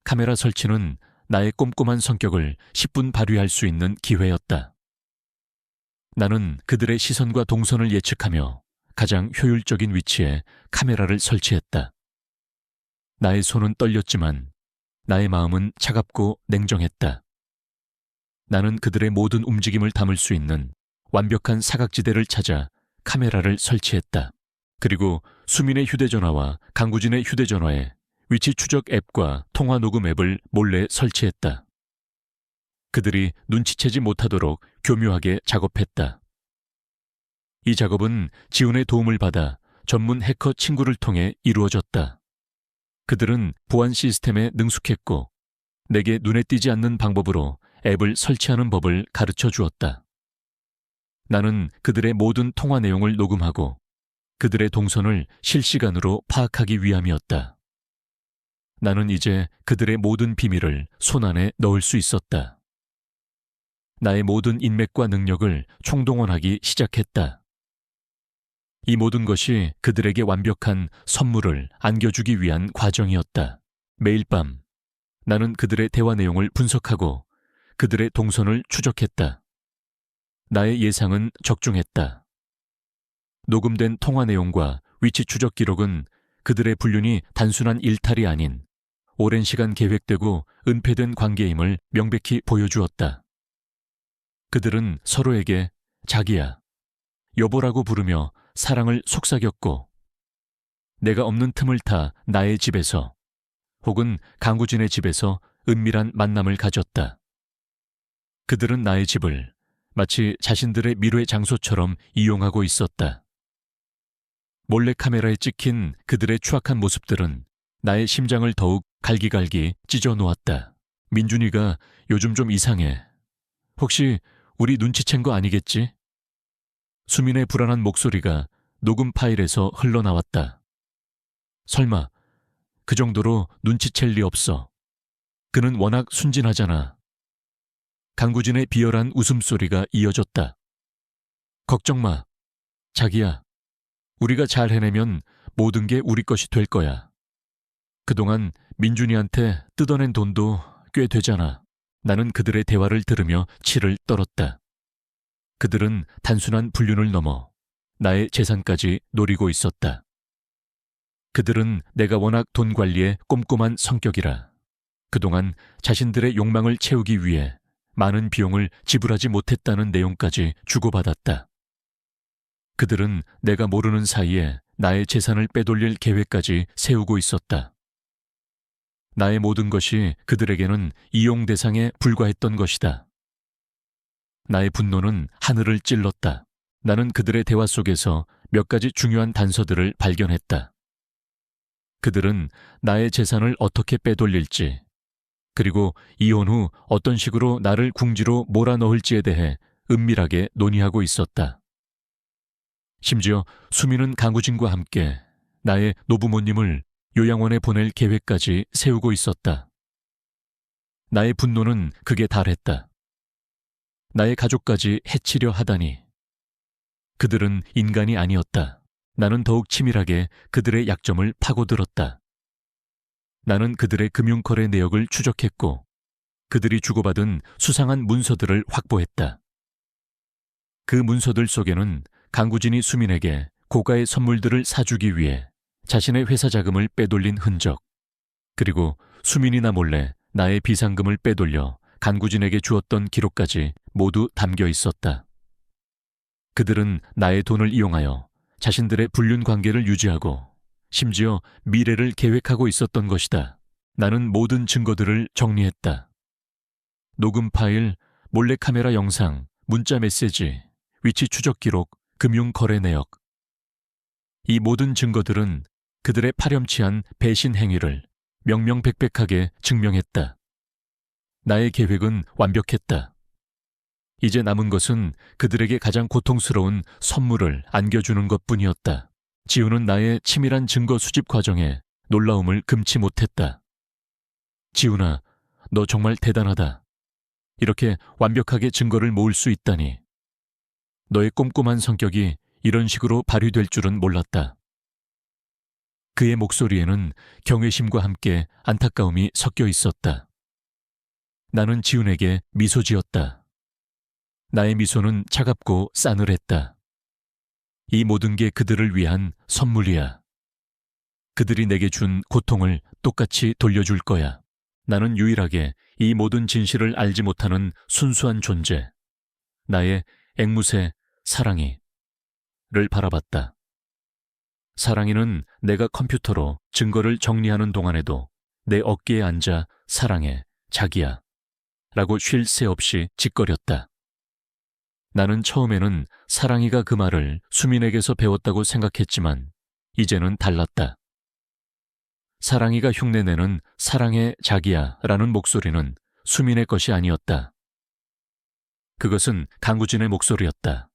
카메라 설치는 나의 꼼꼼한 성격을 10분 발휘할 수 있는 기회였다. 나는 그들의 시선과 동선을 예측하며 가장 효율적인 위치에 카메라를 설치했다. 나의 손은 떨렸지만 나의 마음은 차갑고 냉정했다. 나는 그들의 모든 움직임을 담을 수 있는 완벽한 사각지대를 찾아 카메라를 설치했다. 그리고 수민의 휴대전화와 강구진의 휴대전화에 위치 추적 앱과 통화 녹음 앱을 몰래 설치했다. 그들이 눈치채지 못하도록 교묘하게 작업했다. 이 작업은 지훈의 도움을 받아 전문 해커 친구를 통해 이루어졌다. 그들은 보안 시스템에 능숙했고 내게 눈에 띄지 않는 방법으로 앱을 설치하는 법을 가르쳐 주었다. 나는 그들의 모든 통화 내용을 녹음하고 그들의 동선을 실시간으로 파악하기 위함이었다. 나는 이제 그들의 모든 비밀을 손안에 넣을 수 있었다. 나의 모든 인맥과 능력을 총동원하기 시작했다. 이 모든 것이 그들에게 완벽한 선물을 안겨주기 위한 과정이었다. 매일 밤 나는 그들의 대화 내용을 분석하고 그들의 동선을 추적했다. 나의 예상은 적중했다. 녹음된 통화 내용과 위치 추적 기록은 그들의 불륜이 단순한 일탈이 아닌 오랜 시간 계획되고 은폐된 관계임을 명백히 보여주었다. 그들은 서로에게 자기야, 여보라고 부르며 사랑을 속삭였고 내가 없는 틈을 타 나의 집에서 혹은 강구진의 집에서 은밀한 만남을 가졌다. 그들은 나의 집을 마치 자신들의 미로의 장소처럼 이용하고 있었다. 몰래카메라에 찍힌 그들의 추악한 모습들은 나의 심장을 더욱 갈기갈기 찢어 놓았다. 민준이가 요즘 좀 이상해. 혹시 우리 눈치챈 거 아니겠지? 수민의 불안한 목소리가 녹음 파일에서 흘러나왔다. 설마 그 정도로 눈치챌 리 없어. 그는 워낙 순진하잖아. 강구진의 비열한 웃음소리가 이어졌다. 걱정 마. 자기야. 우리가 잘 해내면 모든 게 우리 것이 될 거야. 그동안 민준이한테 뜯어낸 돈도 꽤 되잖아. 나는 그들의 대화를 들으며 치를 떨었다. 그들은 단순한 불륜을 넘어 나의 재산까지 노리고 있었다. 그들은 내가 워낙 돈 관리에 꼼꼼한 성격이라 그동안 자신들의 욕망을 채우기 위해 많은 비용을 지불하지 못했다는 내용까지 주고받았다. 그들은 내가 모르는 사이에 나의 재산을 빼돌릴 계획까지 세우고 있었다. 나의 모든 것이 그들에게는 이용 대상에 불과했던 것이다. 나의 분노는 하늘을 찔렀다. 나는 그들의 대화 속에서 몇 가지 중요한 단서들을 발견했다. 그들은 나의 재산을 어떻게 빼돌릴지, 그리고 이혼 후 어떤 식으로 나를 궁지로 몰아넣을지에 대해 은밀하게 논의하고 있었다. 심지어 수미는 강구진과 함께 나의 노부모님을 요양원에 보낼 계획까지 세우고 있었다. 나의 분노는 극에 달했다. 나의 가족까지 해치려 하다니. 그들은 인간이 아니었다. 나는 더욱 치밀하게 그들의 약점을 파고들었다. 나는 그들의 금융거래 내역을 추적했고 그들이 주고받은 수상한 문서들을 확보했다. 그 문서들 속에는 강구진이 수민에게 고가의 선물들을 사주기 위해 자신의 회사 자금을 빼돌린 흔적, 그리고 수민이 나 몰래 나의 비상금을 빼돌려 강구진에게 주었던 기록까지 모두 담겨 있었다. 그들은 나의 돈을 이용하여 자신들의 불륜 관계를 유지하고 심지어 미래를 계획하고 있었던 것이다. 나는 모든 증거들을 정리했다. 녹음 파일, 몰래카메라 영상, 문자 메시지, 위치 추적 기록, 금융 거래 내역. 이 모든 증거들은 그들의 파렴치한 배신 행위를 명명백백하게 증명했다. 나의 계획은 완벽했다. 이제 남은 것은 그들에게 가장 고통스러운 선물을 안겨주는 것뿐이었다. 지우는 나의 치밀한 증거 수집 과정에 놀라움을 금치 못했다. 지훈아, 너 정말 대단하다. 이렇게 완벽하게 증거를 모을 수 있다니. 너의 꼼꼼한 성격이 이런 식으로 발휘될 줄은 몰랐다. 그의 목소리에는 경외심과 함께 안타까움이 섞여 있었다. 나는 지훈에게 미소 지었다. 나의 미소는 차갑고 싸늘했다. 이 모든 게 그들을 위한 선물이야. 그들이 내게 준 고통을 똑같이 돌려줄 거야. 나는 유일하게 이 모든 진실을 알지 못하는 순수한 존재, 나의 앵무새 사랑이를 바라봤다. 사랑이는 내가 컴퓨터로 증거를 정리하는 동안에도 내 어깨에 앉아 사랑해, 자기야 라고 쉴 새 없이 짓거렸다. 나는 처음에는 사랑이가 그 말을 수민에게서 배웠다고 생각했지만 이제는 달랐다. 사랑이가 흉내내는 사랑해, 자기야 라는 목소리는 수민의 것이 아니었다. 그것은 강구진의 목소리였다.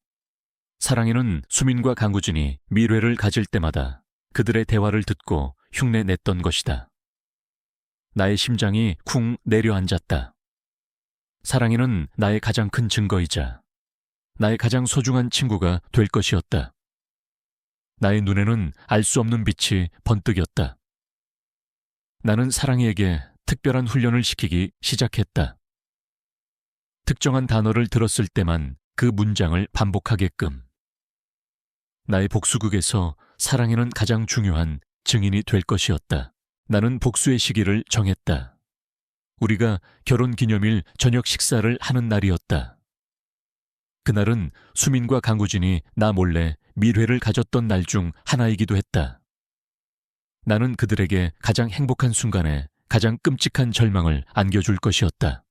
사랑이는 수민과 강구진이 미래를 가질 때마다 그들의 대화를 듣고 흉내냈던 것이다. 나의 심장이 쿵 내려앉았다. 사랑이는 나의 가장 큰 증거이자 나의 가장 소중한 친구가 될 것이었다. 나의 눈에는 알 수 없는 빛이 번뜩였다. 나는 사랑이에게 특별한 훈련을 시키기 시작했다. 특정한 단어를 들었을 때만 그 문장을 반복하게끔. 나의 복수극에서 사랑이는 가장 중요한 증인이 될 것이었다. 나는 복수의 시기를 정했다. 우리가 결혼기념일 저녁 식사를 하는 날이었다. 그날은 수민과 강구진이 나 몰래 밀회를 가졌던 날 중 하나이기도 했다. 나는 그들에게 가장 행복한 순간에 가장 끔찍한 절망을 안겨줄 것이었다.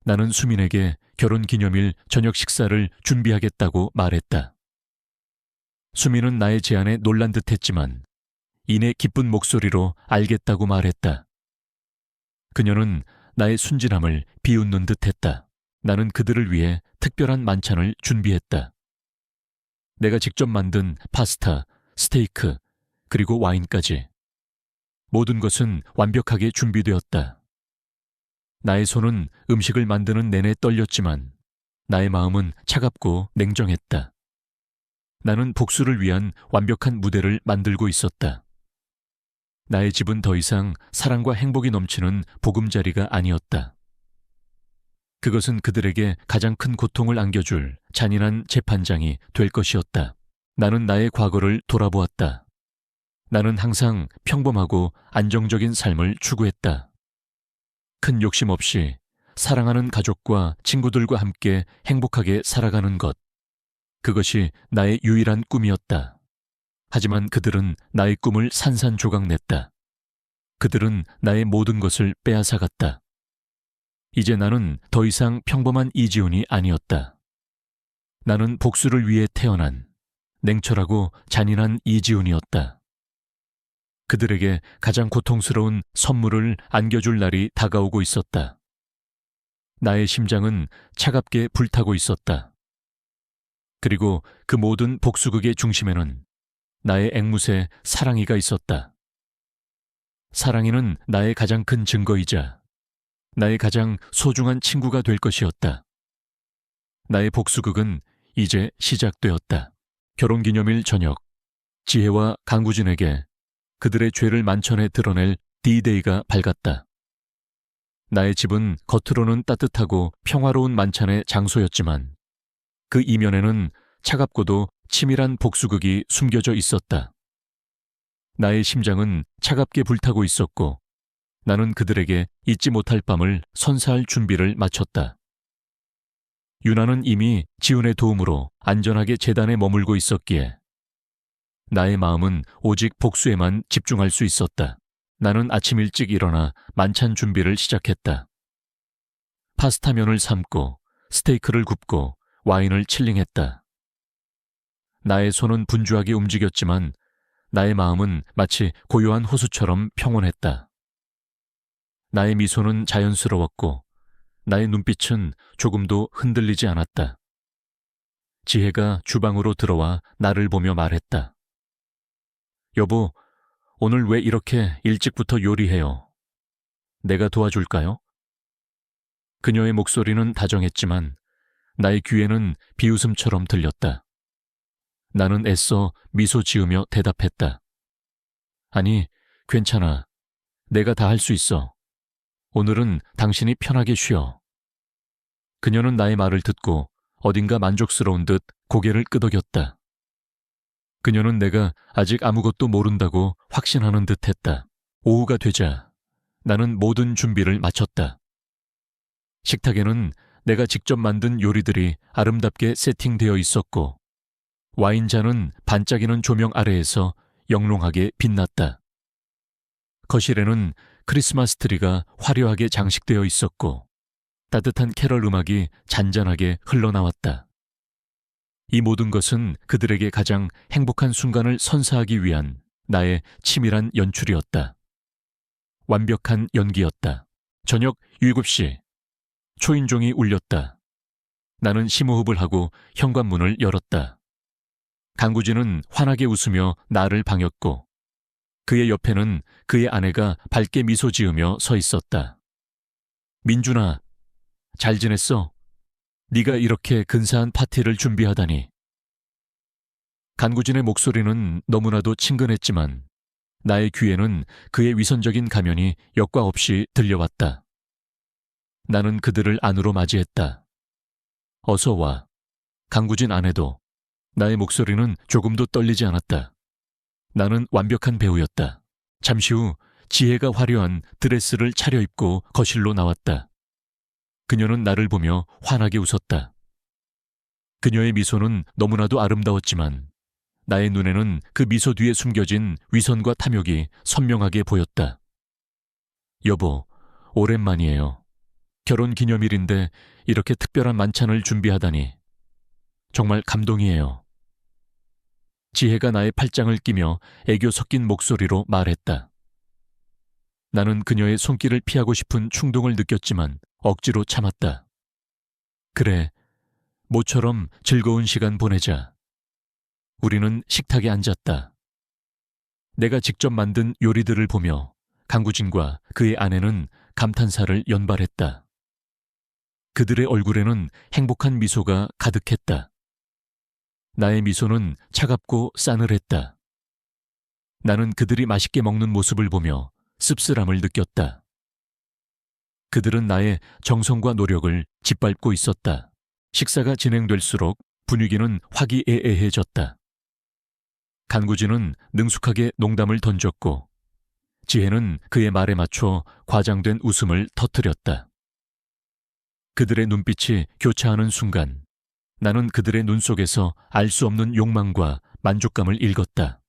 나는 수민에게 결혼기념일 저녁 식사를 준비하겠다고 말했다. 수민은 나의 제안에 놀란 듯했지만 이내 기쁜 목소리로 알겠다고 말했다. 그녀는 나의 순진함을 비웃는 듯했다. 나는 그들을 위해 특별한 만찬을 준비했다. 내가 직접 만든 파스타, 스테이크, 그리고 와인까지. 모든 것은 완벽하게 준비되었다. 나의 손은 음식을 만드는 내내 떨렸지만 나의 마음은 차갑고 냉정했다. 나는 복수를 위한 완벽한 무대를 만들고 있었다. 나의 집은 더 이상 사랑과 행복이 넘치는 보금자리가 아니었다. 그것은 그들에게 가장 큰 고통을 안겨줄 잔인한 재판장이 될 것이었다. 나는 나의 과거를 돌아보았다. 나는 항상 평범하고 안정적인 삶을 추구했다. 큰 욕심 없이 사랑하는 가족과 친구들과 함께 행복하게 살아가는 것. 그것이 나의 유일한 꿈이었다. 하지만 그들은 나의 꿈을 산산조각냈다. 그들은 나의 모든 것을 빼앗아갔다. 이제 나는 더 이상 평범한 이지훈이 아니었다. 나는 복수를 위해 태어난 냉철하고 잔인한 이지훈이었다. 그들에게 가장 고통스러운 선물을 안겨줄 날이 다가오고 있었다. 나의 심장은 차갑게 불타고 있었다. 그리고 그 모든 복수극의 중심에는 나의 앵무새 사랑이가 있었다. 사랑이는 나의 가장 큰 증거이자 나의 가장 소중한 친구가 될 것이었다. 나의 복수극은 이제 시작되었다. 결혼기념일 저녁, 지혜와 강구진에게 그들의 죄를 만천에 드러낼 D-Day가 밝았다. 나의 집은 겉으로는 따뜻하고 평화로운 만찬의 장소였지만 그 이면에는 차갑고도 치밀한 복수극이 숨겨져 있었다. 나의 심장은 차갑게 불타고 있었고 나는 그들에게 잊지 못할 밤을 선사할 준비를 마쳤다. 유나는 이미 지훈의 도움으로 안전하게 제단에 머물고 있었기에 나의 마음은 오직 복수에만 집중할 수 있었다. 나는 아침 일찍 일어나 만찬 준비를 시작했다. 파스타면을 삶고 스테이크를 굽고 와인을 칠링했다. 나의 손은 분주하게 움직였지만 나의 마음은 마치 고요한 호수처럼 평온했다. 나의 미소는 자연스러웠고 나의 눈빛은 조금도 흔들리지 않았다. 지혜가 주방으로 들어와 나를 보며 말했다. 여보, 오늘 왜 이렇게 일찍부터 요리해요? 내가 도와줄까요? 그녀의 목소리는 다정했지만 나의 귀에는 비웃음처럼 들렸다. 나는 애써 미소 지으며 대답했다. 아니, 괜찮아. 내가 다 할 수 있어. 오늘은 당신이 편하게 쉬어. 그녀는 나의 말을 듣고 어딘가 만족스러운 듯 고개를 끄덕였다. 그녀는 내가 아직 아무것도 모른다고 확신하는 듯 했다. 오후가 되자 나는 모든 준비를 마쳤다. 식탁에는 내가 직접 만든 요리들이 아름답게 세팅되어 있었고 와인잔은 반짝이는 조명 아래에서 영롱하게 빛났다. 거실에는 크리스마스 트리가 화려하게 장식되어 있었고 따뜻한 캐럴 음악이 잔잔하게 흘러나왔다. 이 모든 것은 그들에게 가장 행복한 순간을 선사하기 위한 나의 치밀한 연출이었다. 완벽한 연기였다. 저녁 7시 초인종이 울렸다. 나는 심호흡을 하고 현관문을 열었다. 강구진은 환하게 웃으며 나를 반겼고 그의 옆에는 그의 아내가 밝게 미소 지으며 서 있었다. 민준아, 잘 지냈어? 네가 이렇게 근사한 파티를 준비하다니. 강구진의 목소리는 너무나도 친근했지만 나의 귀에는 그의 위선적인 가면이 여과 없이 들려왔다. 나는 그들을 안으로 맞이했다. 어서 와. 강구진 아내도. 나의 목소리는 조금도 떨리지 않았다. 나는 완벽한 배우였다. 잠시 후 지혜가 화려한 드레스를 차려입고 거실로 나왔다. 그녀는 나를 보며 환하게 웃었다. 그녀의 미소는 너무나도 아름다웠지만 나의 눈에는 그 미소 뒤에 숨겨진 위선과 탐욕이 선명하게 보였다. 여보, 오랜만이에요. 결혼 기념일인데 이렇게 특별한 만찬을 준비하다니. 정말 감동이에요. 지혜가 나의 팔짱을 끼며 애교 섞인 목소리로 말했다. 나는 그녀의 손길을 피하고 싶은 충동을 느꼈지만 억지로 참았다. 그래, 모처럼 즐거운 시간 보내자. 우리는 식탁에 앉았다. 내가 직접 만든 요리들을 보며 강구진과 그의 아내는 감탄사를 연발했다. 그들의 얼굴에는 행복한 미소가 가득했다. 나의 미소는 차갑고 싸늘했다. 나는 그들이 맛있게 먹는 모습을 보며 씁쓸함을 느꼈다. 그들은 나의 정성과 노력을 짓밟고 있었다. 식사가 진행될수록 분위기는 화기애애해졌다. 간구진은 능숙하게 농담을 던졌고 지혜는 그의 말에 맞춰 과장된 웃음을 터뜨렸다. 그들의 눈빛이 교차하는 순간 나는 그들의 눈 속에서 알 수 없는 욕망과 만족감을 읽었다.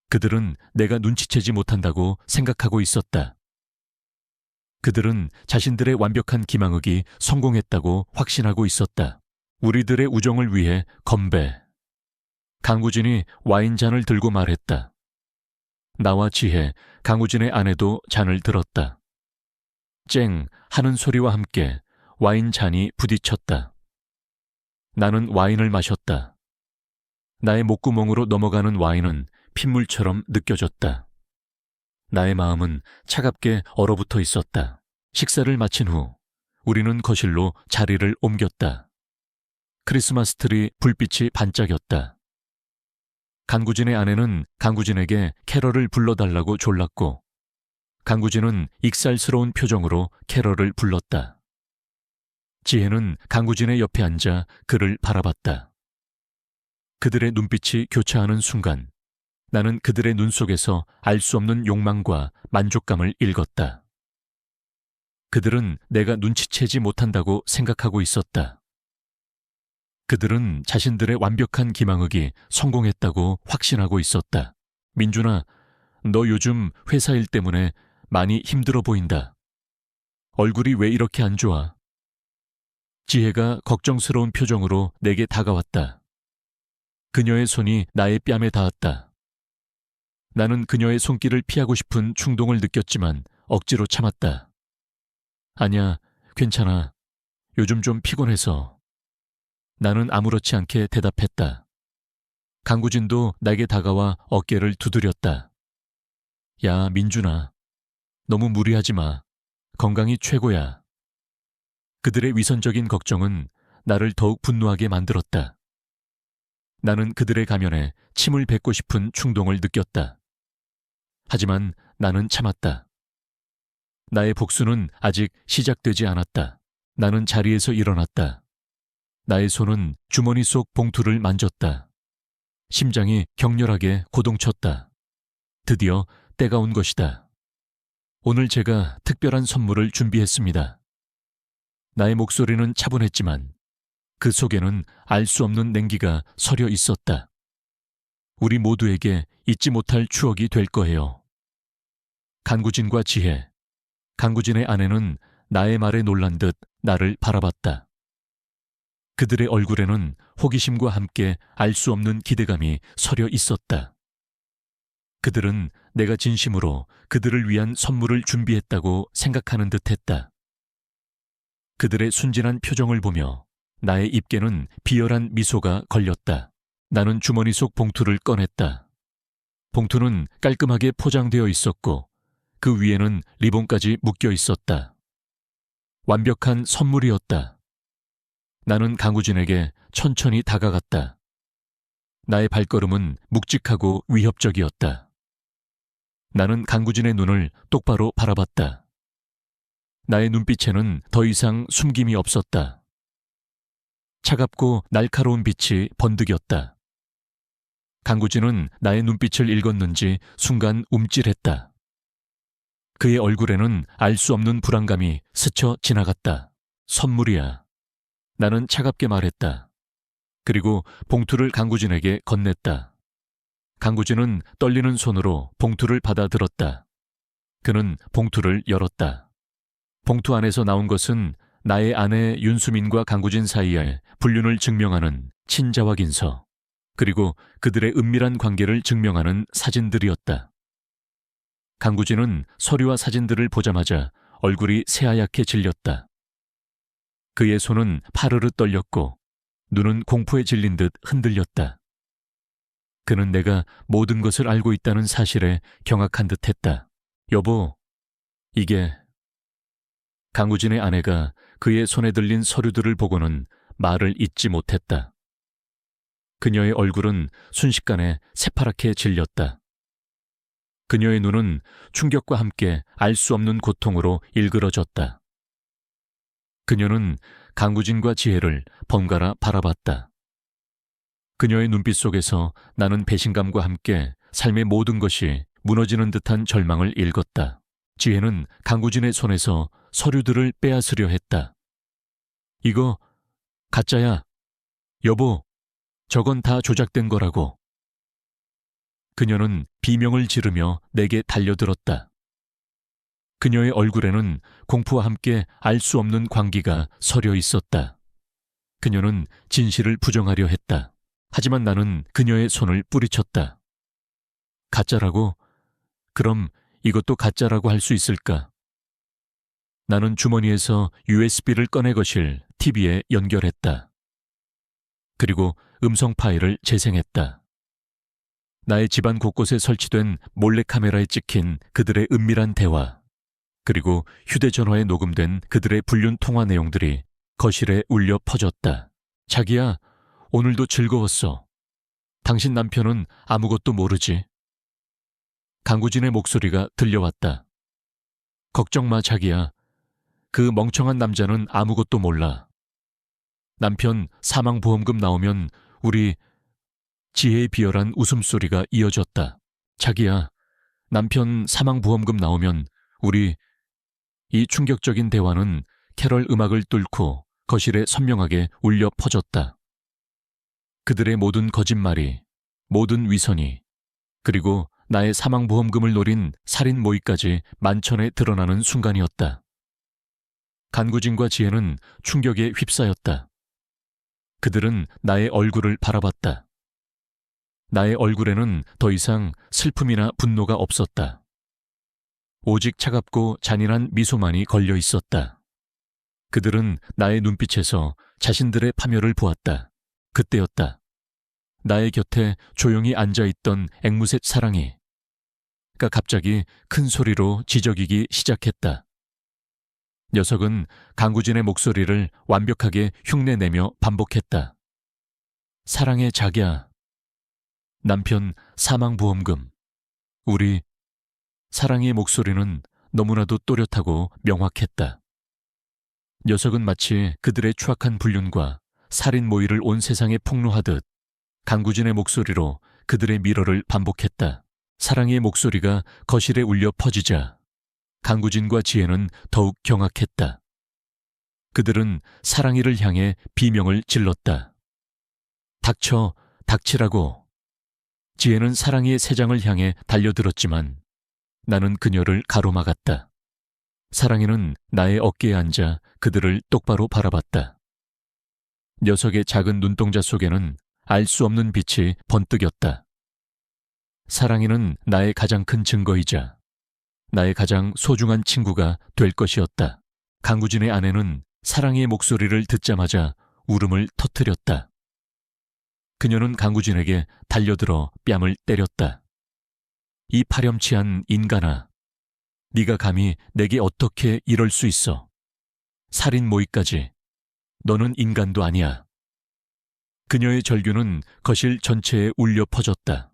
그들은 내가 눈치채지 못한다고 생각하고 있었다. 그들은 자신들의 완벽한 기망흑이 성공했다고 확신하고 있었다. 우리들의 우정을 위해 건배. 강구진이 와인잔을 들고 말했다. 나와 지혜, 강우진의 아내도 잔을 들었다. 쨍 하는 소리와 함께 와인 잔이 부딪혔다. 나는 와인을 마셨다. 나의 목구멍으로 넘어가는 와인은 핏물처럼 느껴졌다. 나의 마음은 차갑게 얼어붙어 있었다. 식사를 마친 후 우리는 거실로 자리를 옮겼다. 크리스마스 트리 불빛이 반짝였다. 강구진의 아내는 강구진에게 캐럴을 불러달라고 졸랐고 강구진은 익살스러운 표정으로 캐럴을 불렀다. 지혜는 강구진의 옆에 앉아 그를 바라봤다. 그들의 눈빛이 교차하는 순간 나는 그들의 눈 속에서 알 수 없는 욕망과 만족감을 읽었다. 그들은 내가 눈치채지 못한다고 생각하고 있었다. 그들은 자신들의 완벽한 기망흑이 성공했다고 확신하고 있었다. 민준아, 너 요즘 회사 일 때문에 많이 힘들어 보인다. 얼굴이 왜 이렇게 안 좋아? 지혜가 걱정스러운 표정으로 내게 다가왔다. 그녀의 손이 나의 뺨에 닿았다. 나는 그녀의 손길을 피하고 싶은 충동을 느꼈지만 억지로 참았다. 아니야, 괜찮아. 요즘 좀 피곤해서. 나는 아무렇지 않게 대답했다. 강구진도 나에게 다가와 어깨를 두드렸다. 야, 민준아. 너무 무리하지 마. 건강이 최고야. 그들의 위선적인 걱정은 나를 더욱 분노하게 만들었다. 나는 그들의 가면에 침을 뱉고 싶은 충동을 느꼈다. 하지만 나는 참았다. 나의 복수는 아직 시작되지 않았다. 나는 자리에서 일어났다. 나의 손은 주머니 속 봉투를 만졌다. 심장이 격렬하게 고동쳤다. 드디어 때가 온 것이다. 오늘 제가 특별한 선물을 준비했습니다. 나의 목소리는 차분했지만 그 속에는 알 수 없는 냉기가 서려 있었다. 우리 모두에게 잊지 못할 추억이 될 거예요. 강구진과 지혜, 강구진의 아내는 나의 말에 놀란 듯 나를 바라봤다. 그들의 얼굴에는 호기심과 함께 알 수 없는 기대감이 서려 있었다. 그들은 내가 진심으로 그들을 위한 선물을 준비했다고 생각하는 듯했다. 그들의 순진한 표정을 보며 나의 입에는 비열한 미소가 걸렸다. 나는 주머니 속 봉투를 꺼냈다. 봉투는 깔끔하게 포장되어 있었고 그 위에는 리본까지 묶여 있었다. 완벽한 선물이었다. 나는 강우진에게 천천히 다가갔다. 나의 발걸음은 묵직하고 위협적이었다. 나는 강구진의 눈을 똑바로 바라봤다. 나의 눈빛에는 더 이상 숨김이 없었다. 차갑고 날카로운 빛이 번득였다. 강구진은 나의 눈빛을 읽었는지 순간 움찔했다. 그의 얼굴에는 알 수 없는 불안감이 스쳐 지나갔다. 선물이야. 나는 차갑게 말했다. 그리고 봉투를 강구진에게 건넸다. 강구진은 떨리는 손으로 봉투를 받아들었다. 그는 봉투를 열었다. 봉투 안에서 나온 것은 나의 아내 윤수민과 강구진 사이의 불륜을 증명하는 친자확인서, 그리고 그들의 은밀한 관계를 증명하는 사진들이었다. 강구진은 서류와 사진들을 보자마자 얼굴이 새하얗게 질렸다. 그의 손은 파르르 떨렸고 눈은 공포에 질린 듯 흔들렸다. 그는 내가 모든 것을 알고 있다는 사실에 경악한 듯했다. 여보, 이게... 강우진의 아내가 그의 손에 들린 서류들을 보고는 말을 잇지 못했다. 그녀의 얼굴은 순식간에 새파랗게 질렸다. 그녀의 눈은 충격과 함께 알 수 없는 고통으로 일그러졌다. 그녀는 강구진과 지혜를 번갈아 바라봤다. 그녀의 눈빛 속에서 나는 배신감과 함께 삶의 모든 것이 무너지는 듯한 절망을 읽었다. 지혜는 강구진의 손에서 서류들을 빼앗으려 했다. 이거 가짜야. 여보, 저건 다 조작된 거라고. 그녀는 비명을 지르며 내게 달려들었다. 그녀의 얼굴에는 공포와 함께 알 수 없는 광기가 서려 있었다. 그녀는 진실을 부정하려 했다. 하지만 나는 그녀의 손을 뿌리쳤다. 가짜라고? 그럼 이것도 가짜라고 할 수 있을까? 나는 주머니에서 USB를 꺼내 거실 TV에 연결했다. 그리고 음성 파일을 재생했다. 나의 집안 곳곳에 설치된 몰래카메라에 찍힌 그들의 은밀한 대화, 그리고 휴대전화에 녹음된 그들의 불륜 통화 내용들이 거실에 울려 퍼졌다. 자기야, 오늘도 즐거웠어. 당신 남편은 아무것도 모르지? 강구진의 목소리가 들려왔다. 걱정 마, 자기야. 그 멍청한 남자는 아무것도 몰라. 남편 사망보험금 나오면 우리... 지혜의 비열한 웃음소리가 이어졌다. 자기야, 남편 사망보험금 나오면 우리... 이 충격적인 대화는 캐럴 음악을 뚫고 거실에 선명하게 울려 퍼졌다. 그들의 모든 거짓말이, 모든 위선이, 그리고 나의 사망보험금을 노린 살인 모의까지 만천에 드러나는 순간이었다. 간구진과 지혜는 충격에 휩싸였다. 그들은 나의 얼굴을 바라봤다. 나의 얼굴에는 더 이상 슬픔이나 분노가 없었다. 오직 차갑고 잔인한 미소만이 걸려 있었다. 그들은 나의 눈빛에서 자신들의 파멸을 보았다. 그때였다. 나의 곁에 조용히 앉아있던 앵무새 사랑이 갑자기 큰 소리로 지저귀기 시작했다. 녀석은 강구진의 목소리를 완벽하게 흉내내며 반복했다. 사랑해, 자기야. 남편 사망보험금. 우리... 사랑의 목소리는 너무나도 또렷하고 명확했다. 녀석은 마치 그들의 추악한 불륜과 살인 모의를 온 세상에 폭로하듯 강구진의 목소리로 그들의 미러를 반복했다. 사랑의 목소리가 거실에 울려 퍼지자 강구진과 지혜는 더욱 경악했다. 그들은 사랑이를 향해 비명을 질렀다. 닥쳐, 닥치라고. 지혜는 사랑이의 새장을 향해 달려들었지만 나는 그녀를 가로막았다. 사랑이는 나의 어깨에 앉아 그들을 똑바로 바라봤다. 녀석의 작은 눈동자 속에는 알 수 없는 빛이 번뜩였다. 사랑이는 나의 가장 큰 증거이자 나의 가장 소중한 친구가 될 것이었다. 강구진의 아내는 사랑이의 목소리를 듣자마자 울음을 터뜨렸다. 그녀는 강구진에게 달려들어 뺨을 때렸다. 이 파렴치한 인간아, 네가 감히 내게 어떻게 이럴 수 있어? 살인 모의까지. 너는 인간도 아니야. 그녀의 절규는 거실 전체에 울려 퍼졌다.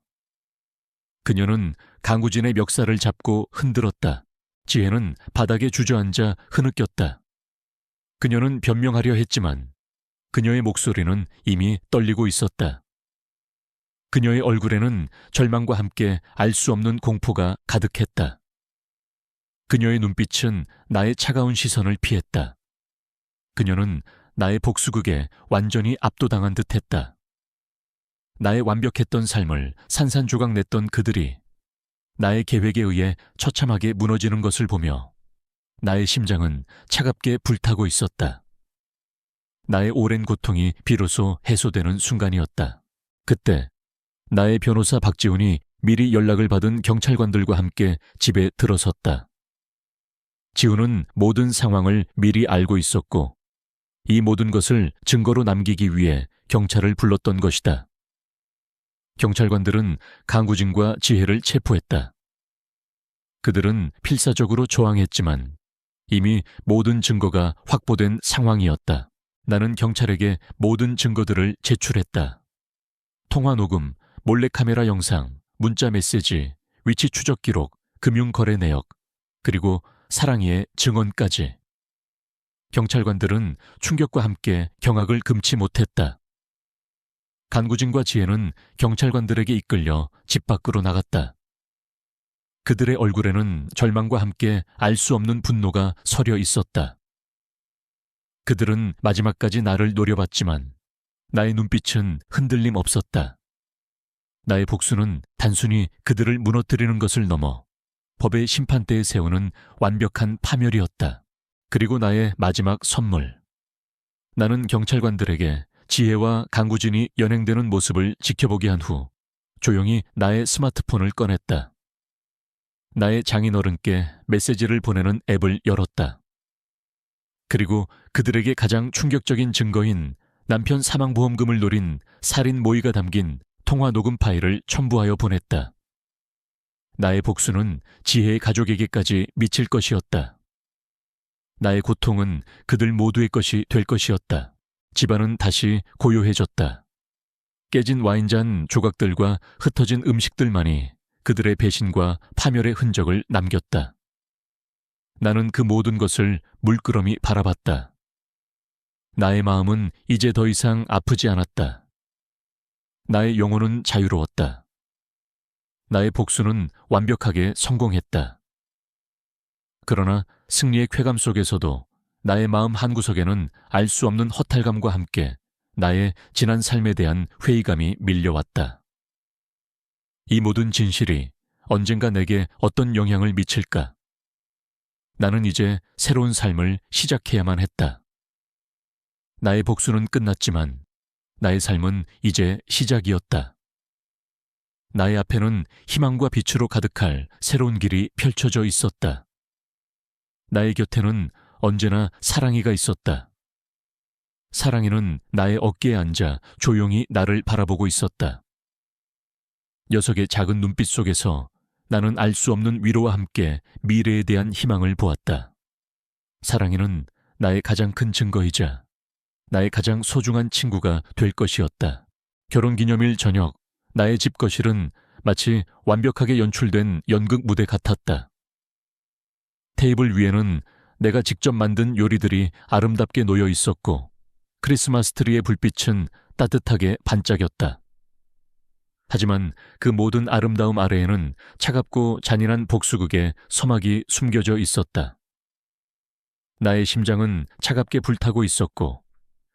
그녀는 강구진의 멱살을 잡고 흔들었다. 지혜는 바닥에 주저앉아 흐느꼈다. 그녀는 변명하려 했지만 그녀의 목소리는 이미 떨리고 있었다. 그녀의 얼굴에는 절망과 함께 알 수 없는 공포가 가득했다. 그녀의 눈빛은 나의 차가운 시선을 피했다. 그녀는 나의 복수극에 완전히 압도당한 듯했다. 나의 완벽했던 삶을 산산조각 냈던 그들이 나의 계획에 의해 처참하게 무너지는 것을 보며 나의 심장은 차갑게 불타고 있었다. 나의 오랜 고통이 비로소 해소되는 순간이었다. 그때 나의 변호사 박지훈이 미리 연락을 받은 경찰관들과 함께 집에 들어섰다. 지훈은 모든 상황을 미리 알고 있었고 이 모든 것을 증거로 남기기 위해 경찰을 불렀던 것이다. 경찰관들은 강구진과 지혜를 체포했다. 그들은 필사적으로 저항했지만 이미 모든 증거가 확보된 상황이었다. 나는 경찰에게 모든 증거들을 제출했다. 통화 녹음, 몰래카메라 영상, 문자 메시지, 위치 추적 기록, 금융거래 내역, 그리고 사랑이의 증언까지. 경찰관들은 충격과 함께 경악을 금치 못했다. 간구진과 지혜는 경찰관들에게 이끌려 집 밖으로 나갔다. 그들의 얼굴에는 절망과 함께 알 수 없는 분노가 서려 있었다. 그들은 마지막까지 나를 노려봤지만 나의 눈빛은 흔들림 없었다. 나의 복수는 단순히 그들을 무너뜨리는 것을 넘어 법의 심판대에 세우는 완벽한 파멸이었다. 그리고 나의 마지막 선물. 나는 경찰관들에게 지혜와 강구진이 연행되는 모습을 지켜보게 한 후 조용히 나의 스마트폰을 꺼냈다. 나의 장인어른께 메시지를 보내는 앱을 열었다. 그리고 그들에게 가장 충격적인 증거인 남편 사망보험금을 노린 살인 모의가 담긴 통화 녹음 파일을 첨부하여 보냈다. 나의 복수는 지혜의 가족에게까지 미칠 것이었다. 나의 고통은 그들 모두의 것이 될 것이었다. 집안은 다시 고요해졌다. 깨진 와인잔 조각들과 흩어진 음식들만이 그들의 배신과 파멸의 흔적을 남겼다. 나는 그 모든 것을 물끄러미 바라봤다. 나의 마음은 이제 더 이상 아프지 않았다. 나의 영혼은 자유로웠다. 나의 복수는 완벽하게 성공했다. 그러나 승리의 쾌감 속에서도 나의 마음 한구석에는 알 수 없는 허탈감과 함께 나의 지난 삶에 대한 회의감이 밀려왔다. 이 모든 진실이 언젠가 내게 어떤 영향을 미칠까? 나는 이제 새로운 삶을 시작해야만 했다. 나의 복수는 끝났지만 나의 삶은 이제 시작이었다. 나의 앞에는 희망과 빛으로 가득할 새로운 길이 펼쳐져 있었다. 나의 곁에는 언제나 사랑이가 있었다. 사랑이는 나의 어깨에 앉아 조용히 나를 바라보고 있었다. 녀석의 작은 눈빛 속에서 나는 알 수 없는 위로와 함께 미래에 대한 희망을 보았다. 사랑이는 나의 가장 큰 증거이자 나의 가장 소중한 친구가 될 것이었다. 결혼기념일 저녁, 나의 집 거실은 마치 완벽하게 연출된 연극 무대 같았다. 테이블 위에는 내가 직접 만든 요리들이 아름답게 놓여 있었고 크리스마스 트리의 불빛은 따뜻하게 반짝였다. 하지만 그 모든 아름다움 아래에는 차갑고 잔인한 복수극의 서막이 숨겨져 있었다. 나의 심장은 차갑게 불타고 있었고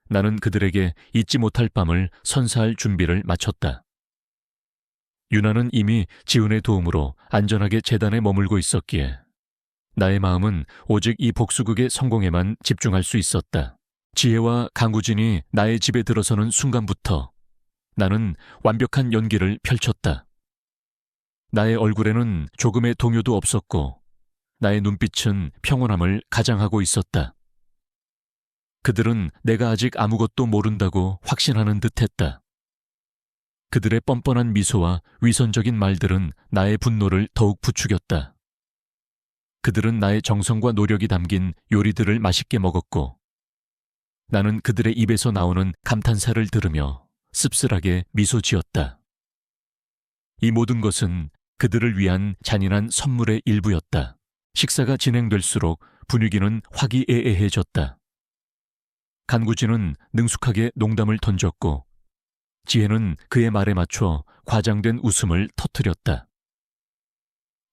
나는 그들에게 잊지 못할 밤을 선사할 준비를 마쳤다. 유나는 이미 지훈의 도움으로 안전하게 재단에 머물고 있었기에 나의 마음은 오직 이 복수극의 성공에만 집중할 수 있었다. 지혜와 강구진이 나의 집에 들어서는 순간부터 나는 완벽한 연기를 펼쳤다. 나의 얼굴에는 조금의 동요도 없었고 나의 눈빛은 평온함을 가장하고 있었다. 그들은 내가 아직 아무것도 모른다고 확신하는 듯했다. 그들의 뻔뻔한 미소와 위선적인 말들은 나의 분노를 더욱 부추겼다. 그들은 나의 정성과 노력이 담긴 요리들을 맛있게 먹었고 나는 그들의 입에서 나오는 감탄사를 들으며 씁쓸하게 미소 지었다. 이 모든 것은 그들을 위한 잔인한 선물의 일부였다. 식사가 진행될수록 분위기는 화기애애해졌다. 간구진은 능숙하게 농담을 던졌고 지혜는 그의 말에 맞춰 과장된 웃음을 터뜨렸다.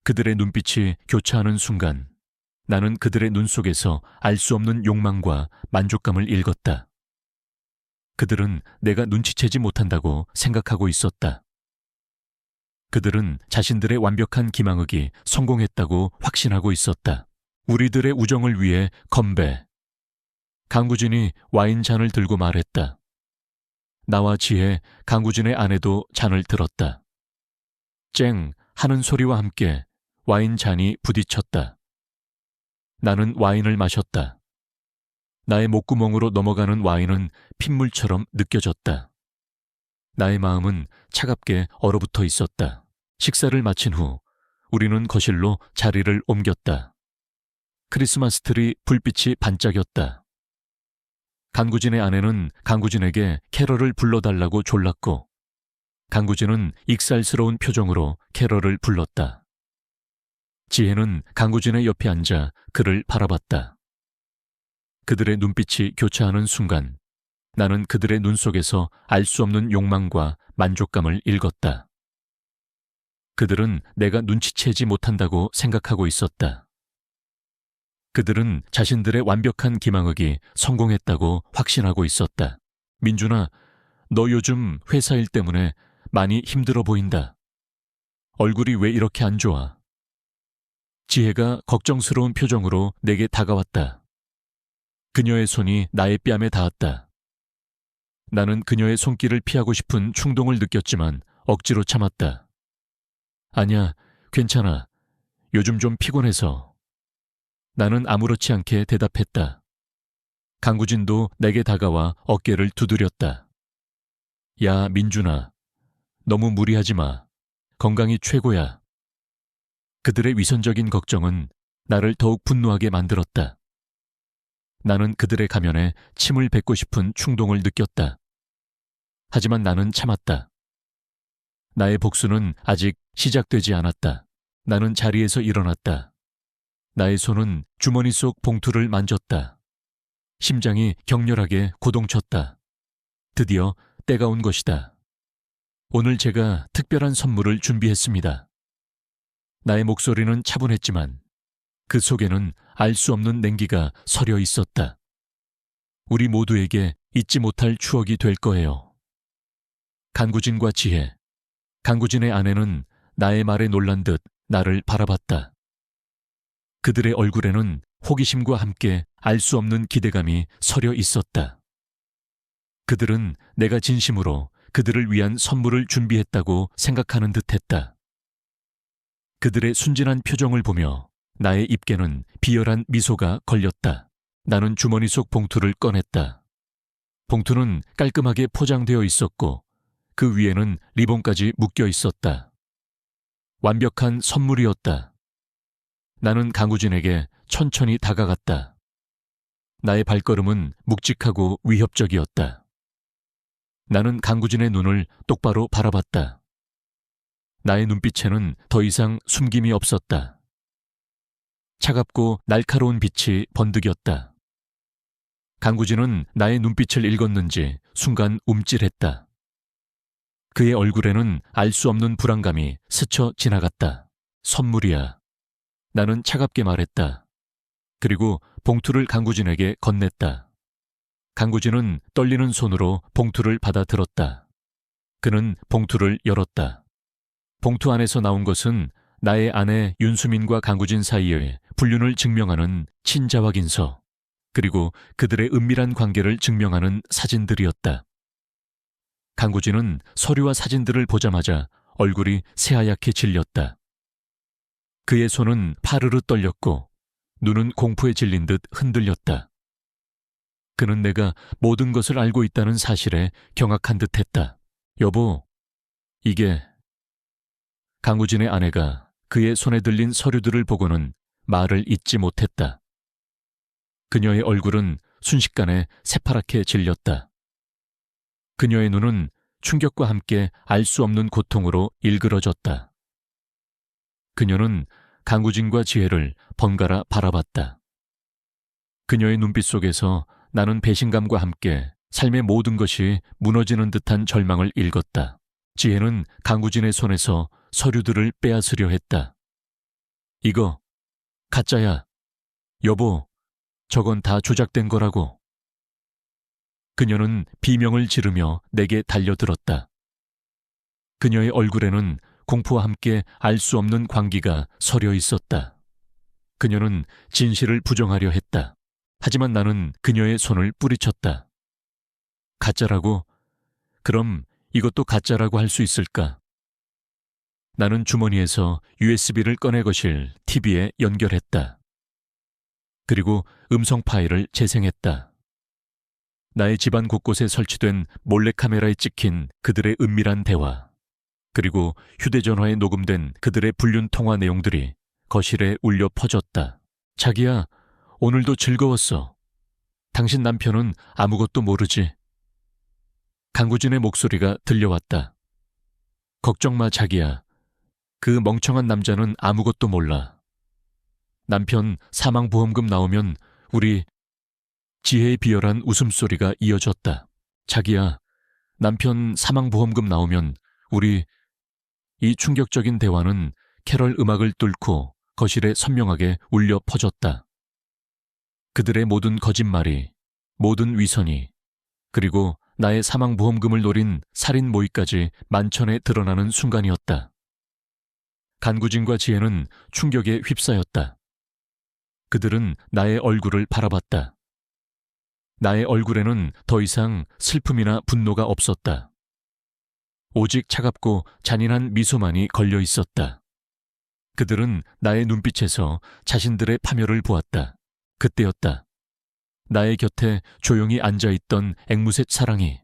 그들의 눈빛이 교차하는 순간 나는 그들의 눈 속에서 알 수 없는 욕망과 만족감을 읽었다. 그들은 내가 눈치채지 못한다고 생각하고 있었다. 그들은 자신들의 완벽한 기망흑이 성공했다고 확신하고 있었다. 우리들의 우정을 위해 건배. 강구진이 와인 잔을 들고 말했다. 나와 지혜, 강구진의 아내도 잔을 들었다. 쨍 하는 소리와 함께 와인 잔이 부딪혔다. 나는 와인을 마셨다. 나의 목구멍으로 넘어가는 와인은 핏물처럼 느껴졌다. 나의 마음은 차갑게 얼어붙어 있었다. 식사를 마친 후 우리는 거실로 자리를 옮겼다. 크리스마스 트리 불빛이 반짝였다. 강구진의 아내는 강구진에게 캐럴을 불러달라고 졸랐고 강구진은 익살스러운 표정으로 캐럴을 불렀다. 지혜는 강구진의 옆에 앉아 그를 바라봤다. 그들의 눈빛이 교차하는 순간 나는 그들의 눈 속에서 알 수 없는 욕망과 만족감을 읽었다. 그들은 내가 눈치채지 못한다고 생각하고 있었다. 그들은 자신들의 완벽한 기망흑이 성공했다고 확신하고 있었다. 민준아, 너 요즘 회사 일 때문에 많이 힘들어 보인다. 얼굴이 왜 이렇게 안 좋아? 지혜가 걱정스러운 표정으로 내게 다가왔다. 그녀의 손이 나의 뺨에 닿았다. 나는 그녀의 손길을 피하고 싶은 충동을 느꼈지만 억지로 참았다. 아니야, 괜찮아. 요즘 좀 피곤해서. 나는 아무렇지 않게 대답했다. 강구진도 내게 다가와 어깨를 두드렸다. 야, 민준아. 너무 무리하지 마. 건강이 최고야. 그들의 위선적인 걱정은 나를 더욱 분노하게 만들었다. 나는 그들의 가면에 침을 뱉고 싶은 충동을 느꼈다. 하지만 나는 참았다. 나의 복수는 아직 시작되지 않았다. 나는 자리에서 일어났다. 나의 손은 주머니 속 봉투를 만졌다. 심장이 격렬하게 고동쳤다. 드디어 때가 온 것이다. 오늘 제가 특별한 선물을 준비했습니다. 나의 목소리는 차분했지만 그 속에는 알 수 없는 냉기가 서려 있었다. 우리 모두에게 잊지 못할 추억이 될 거예요. 강구진과 지혜. 강구진의 아내는 나의 말에 놀란 듯 나를 바라봤다. 그들의 얼굴에는 호기심과 함께 알 수 없는 기대감이 서려 있었다. 그들은 내가 진심으로 그들을 위한 선물을 준비했다고 생각하는 듯했다. 그들의 순진한 표정을 보며 나의 입에는 비열한 미소가 걸렸다. 나는 주머니 속 봉투를 꺼냈다. 봉투는 깔끔하게 포장되어 있었고 그 위에는 리본까지 묶여 있었다. 완벽한 선물이었다. 나는 강우진에게 천천히 다가갔다. 나의 발걸음은 묵직하고 위협적이었다. 나는 강구진의 눈을 똑바로 바라봤다. 나의 눈빛에는 더 이상 숨김이 없었다. 차갑고 날카로운 빛이 번득였다. 강구진은 나의 눈빛을 읽었는지 순간 움찔했다. 그의 얼굴에는 알 수 없는 불안감이 스쳐 지나갔다. 선물이야. 나는 차갑게 말했다. 그리고 봉투를 강구진에게 건넸다. 강구진은 떨리는 손으로 봉투를 받아 들었다. 그는 봉투를 열었다. 봉투 안에서 나온 것은 나의 아내 윤수민과 강구진 사이의 불륜을 증명하는 친자확인서, 그리고 그들의 은밀한 관계를 증명하는 사진들이었다. 강구진은 서류와 사진들을 보자마자 얼굴이 새하얗게 질렸다. 그의 손은 파르르 떨렸고 눈은 공포에 질린 듯 흔들렸다. 그는 내가 모든 것을 알고 있다는 사실에 경악한 듯했다. 여보, 이게... 강우진의 아내가 그의 손에 들린 서류들을 보고는 말을 잇지 못했다. 그녀의 얼굴은 순식간에 새파랗게 질렸다. 그녀의 눈은 충격과 함께 알 수 없는 고통으로 일그러졌다. 그녀는 강우진과 지혜를 번갈아 바라봤다. 그녀의 눈빛 속에서 나는 배신감과 함께 삶의 모든 것이 무너지는 듯한 절망을 읽었다. 지혜는 강우진의 손에서 서류들을 빼앗으려 했다. 이거 가짜야. 여보, 저건 다 조작된 거라고. 그녀는 비명을 지르며 내게 달려들었다. 그녀의 얼굴에는 공포와 함께 알 수 없는 광기가 서려 있었다. 그녀는 진실을 부정하려 했다. 하지만 나는 그녀의 손을 뿌리쳤다. 가짜라고? 그럼 이것도 가짜라고 할 수 있을까? 나는 주머니에서 USB를 꺼내 거실 TV에 연결했다. 그리고 음성 파일을 재생했다. 나의 집안 곳곳에 설치된 몰래카메라에 찍힌 그들의 은밀한 대화, 그리고 휴대전화에 녹음된 그들의 불륜 통화 내용들이 거실에 울려 퍼졌다. 자기야, 오늘도 즐거웠어. 당신 남편은 아무것도 모르지. 강구진의 목소리가 들려왔다. 걱정 마, 자기야. 그 멍청한 남자는 아무것도 몰라. 남편 사망보험금 나오면 우리... 지혜의 비열한 웃음소리가 이어졌다. 자기야, 남편 사망보험금 나오면 우리... 이 충격적인 대화는 캐럴 음악을 뚫고 거실에 선명하게 울려 퍼졌다. 그들의 모든 거짓말이, 모든 위선이, 그리고 나의 사망보험금을 노린 살인 모의까지 만천에 드러나는 순간이었다. 간구진과 지혜는 충격에 휩싸였다. 그들은 나의 얼굴을 바라봤다. 나의 얼굴에는 더 이상 슬픔이나 분노가 없었다. 오직 차갑고 잔인한 미소만이 걸려 있었다. 그들은 나의 눈빛에서 자신들의 파멸을 보았다. 그때였다. 나의 곁에 조용히 앉아있던 앵무새 사랑이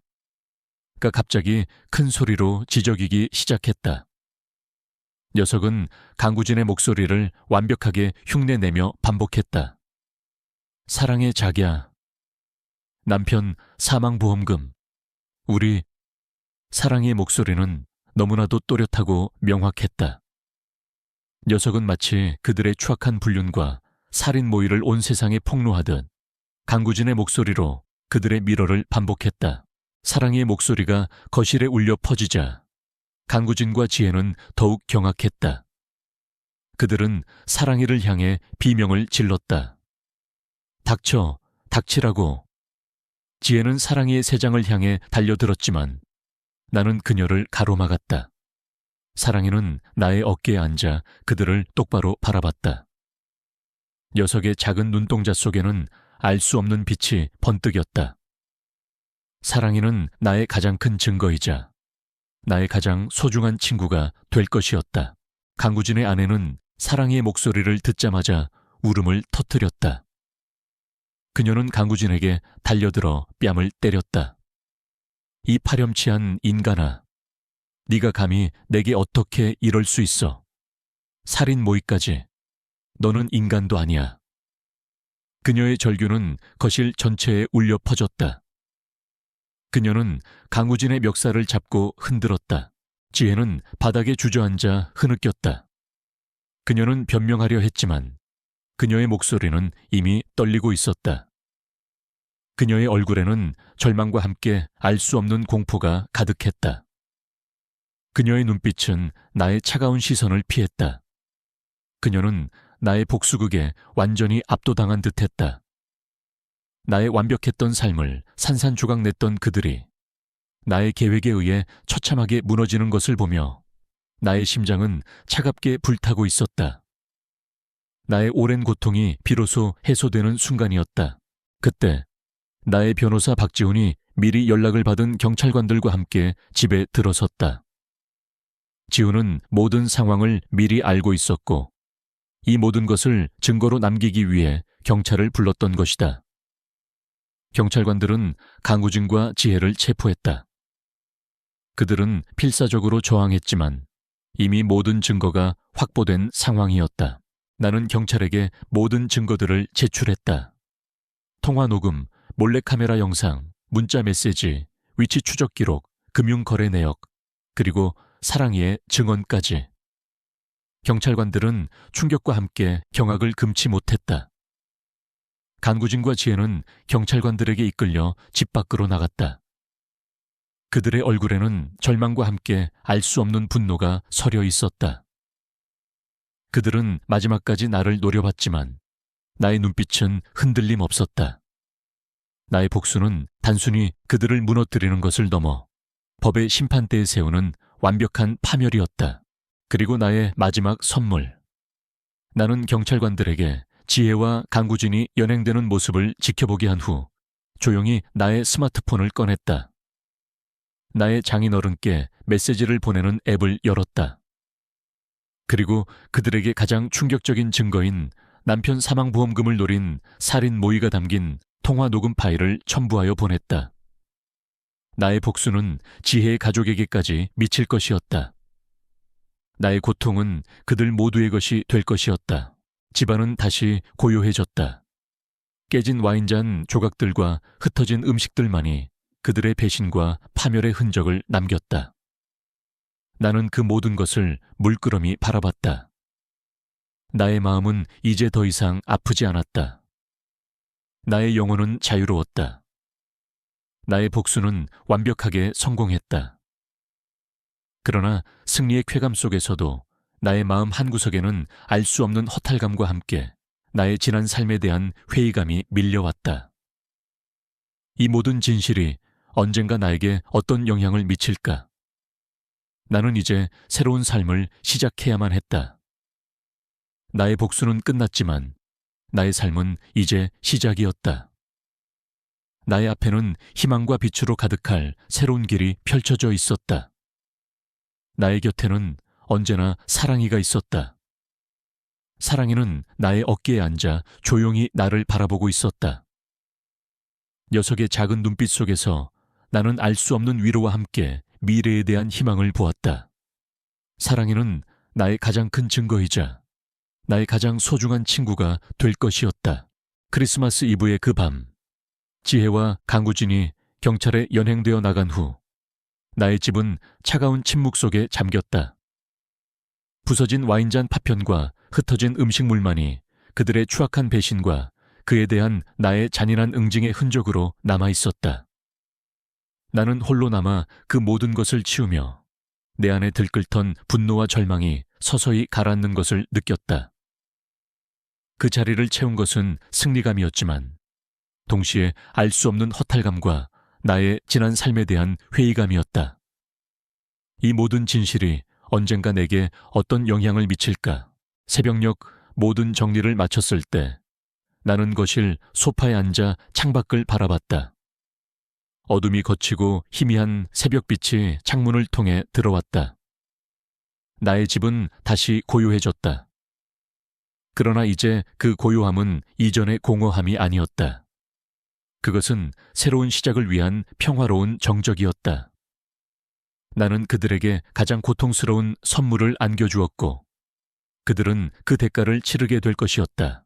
갑자기 큰 소리로 지저귀기 시작했다. 녀석은 강구진의 목소리를 완벽하게 흉내내며 반복했다. 사랑의 자기야. 남편 사망보험금. 우리. 사랑의 목소리는 너무나도 또렷하고 명확했다. 녀석은 마치 그들의 추악한 불륜과 살인 모의를 온 세상에 폭로하듯 강구진의 목소리로 그들의 미러를 반복했다. 사랑의 목소리가 거실에 울려 퍼지자 강구진과 지혜는 더욱 경악했다. 그들은 사랑이를 향해 비명을 질렀다. 닥쳐, 닥치라고. 지혜는 사랑이의 새장을 향해 달려들었지만 나는 그녀를 가로막았다. 사랑이는 나의 어깨에 앉아 그들을 똑바로 바라봤다. 녀석의 작은 눈동자 속에는 알 수 없는 빛이 번뜩였다. 사랑이는 나의 가장 큰 증거이자 나의 가장 소중한 친구가 될 것이었다. 강구진의 아내는 사랑이의 목소리를 듣자마자 울음을 터뜨렸다. 그녀는 강구진에게 달려들어 뺨을 때렸다. 이 파렴치한 인간아, 네가 감히 내게 어떻게 이럴 수 있어? 살인 모의까지. 너는 인간도 아니야. 그녀의 절규는 거실 전체에 울려 퍼졌다. 그녀는 강우진의 멱살을 잡고 흔들었다. 지혜는 바닥에 주저앉아 흐느꼈다. 그녀는 변명하려 했지만 그녀의 목소리는 이미 떨리고 있었다. 그녀의 얼굴에는 절망과 함께 알 수 없는 공포가 가득했다. 그녀의 눈빛은 나의 차가운 시선을 피했다. 그녀는 나의 복수극에 완전히 압도당한 듯했다. 나의 완벽했던 삶을 산산조각 냈던 그들이 나의 계획에 의해 처참하게 무너지는 것을 보며 나의 심장은 차갑게 불타고 있었다. 나의 오랜 고통이 비로소 해소되는 순간이었다. 그때 나의 변호사 박지훈이 미리 연락을 받은 경찰관들과 함께 집에 들어섰다. 지훈은 모든 상황을 미리 알고 있었고 이 모든 것을 증거로 남기기 위해 경찰을 불렀던 것이다. 경찰관들은 강우진과 지혜를 체포했다. 그들은 필사적으로 저항했지만 이미 모든 증거가 확보된 상황이었다. 나는 경찰에게 모든 증거들을 제출했다. 통화 녹음, 몰래카메라 영상, 문자 메시지, 위치 추적 기록, 금융거래 내역, 그리고 사랑이의 증언까지. 경찰관들은 충격과 함께 경악을 금치 못했다. 강구진과 지혜는 경찰관들에게 이끌려 집 밖으로 나갔다. 그들의 얼굴에는 절망과 함께 알 수 없는 분노가 서려 있었다. 그들은 마지막까지 나를 노려봤지만 나의 눈빛은 흔들림 없었다. 나의 복수는 단순히 그들을 무너뜨리는 것을 넘어 법의 심판대에 세우는 완벽한 파멸이었다. 그리고 나의 마지막 선물. 나는 경찰관들에게 지혜와 강구진이 연행되는 모습을 지켜보게 한 후 조용히 나의 스마트폰을 꺼냈다. 나의 장인어른께 메시지를 보내는 앱을 열었다. 그리고 그들에게 가장 충격적인 증거인 남편 사망보험금을 노린 살인 모의가 담긴 통화 녹음 파일을 첨부하여 보냈다. 나의 복수는 지혜의 가족에게까지 미칠 것이었다. 나의 고통은 그들 모두의 것이 될 것이었다. 집안은 다시 고요해졌다. 깨진 와인잔 조각들과 흩어진 음식들만이 그들의 배신과 파멸의 흔적을 남겼다. 나는 그 모든 것을 물끄러미 바라봤다. 나의 마음은 이제 더 이상 아프지 않았다. 나의 영혼은 자유로웠다. 나의 복수는 완벽하게 성공했다. 그러나 승리의 쾌감 속에서도 나의 마음 한구석에는 알 수 없는 허탈감과 함께 나의 지난 삶에 대한 회의감이 밀려왔다. 이 모든 진실이 언젠가 나에게 어떤 영향을 미칠까? 나는 이제 새로운 삶을 시작해야만 했다. 나의 복수는 끝났지만 나의 삶은 이제 시작이었다. 나의 앞에는 희망과 빛으로 가득할 새로운 길이 펼쳐져 있었다. 나의 곁에는 언제나 사랑이가 있었다. 사랑이는 나의 어깨에 앉아 조용히 나를 바라보고 있었다. 녀석의 작은 눈빛 속에서 나는 알 수 없는 위로와 함께 미래에 대한 희망을 보았다. 사랑이는 나의 가장 큰 증거이자 나의 가장 소중한 친구가 될 것이었다. 크리스마스 이브의 그 밤, 지혜와 강구진이 경찰에 연행되어 나간 후 나의 집은 차가운 침묵 속에 잠겼다. 부서진 와인잔 파편과 흩어진 음식물만이 그들의 추악한 배신과 그에 대한 나의 잔인한 응징의 흔적으로 남아있었다. 나는 홀로 남아 그 모든 것을 치우며 내 안에 들끓던 분노와 절망이 서서히 가라앉는 것을 느꼈다. 그 자리를 채운 것은 승리감이었지만 동시에 알 수 없는 허탈감과 나의 지난 삶에 대한 회의감이었다. 이 모든 진실이 언젠가 내게 어떤 영향을 미칠까? 새벽녘 모든 정리를 마쳤을 때 나는 거실 소파에 앉아 창밖을 바라봤다. 어둠이 걷히고 희미한 새벽빛이 창문을 통해 들어왔다. 나의 집은 다시 고요해졌다. 그러나 이제 그 고요함은 이전의 공허함이 아니었다. 그것은 새로운 시작을 위한 평화로운 정적이었다. 나는 그들에게 가장 고통스러운 선물을 안겨주었고 그들은 그 대가를 치르게 될 것이었다.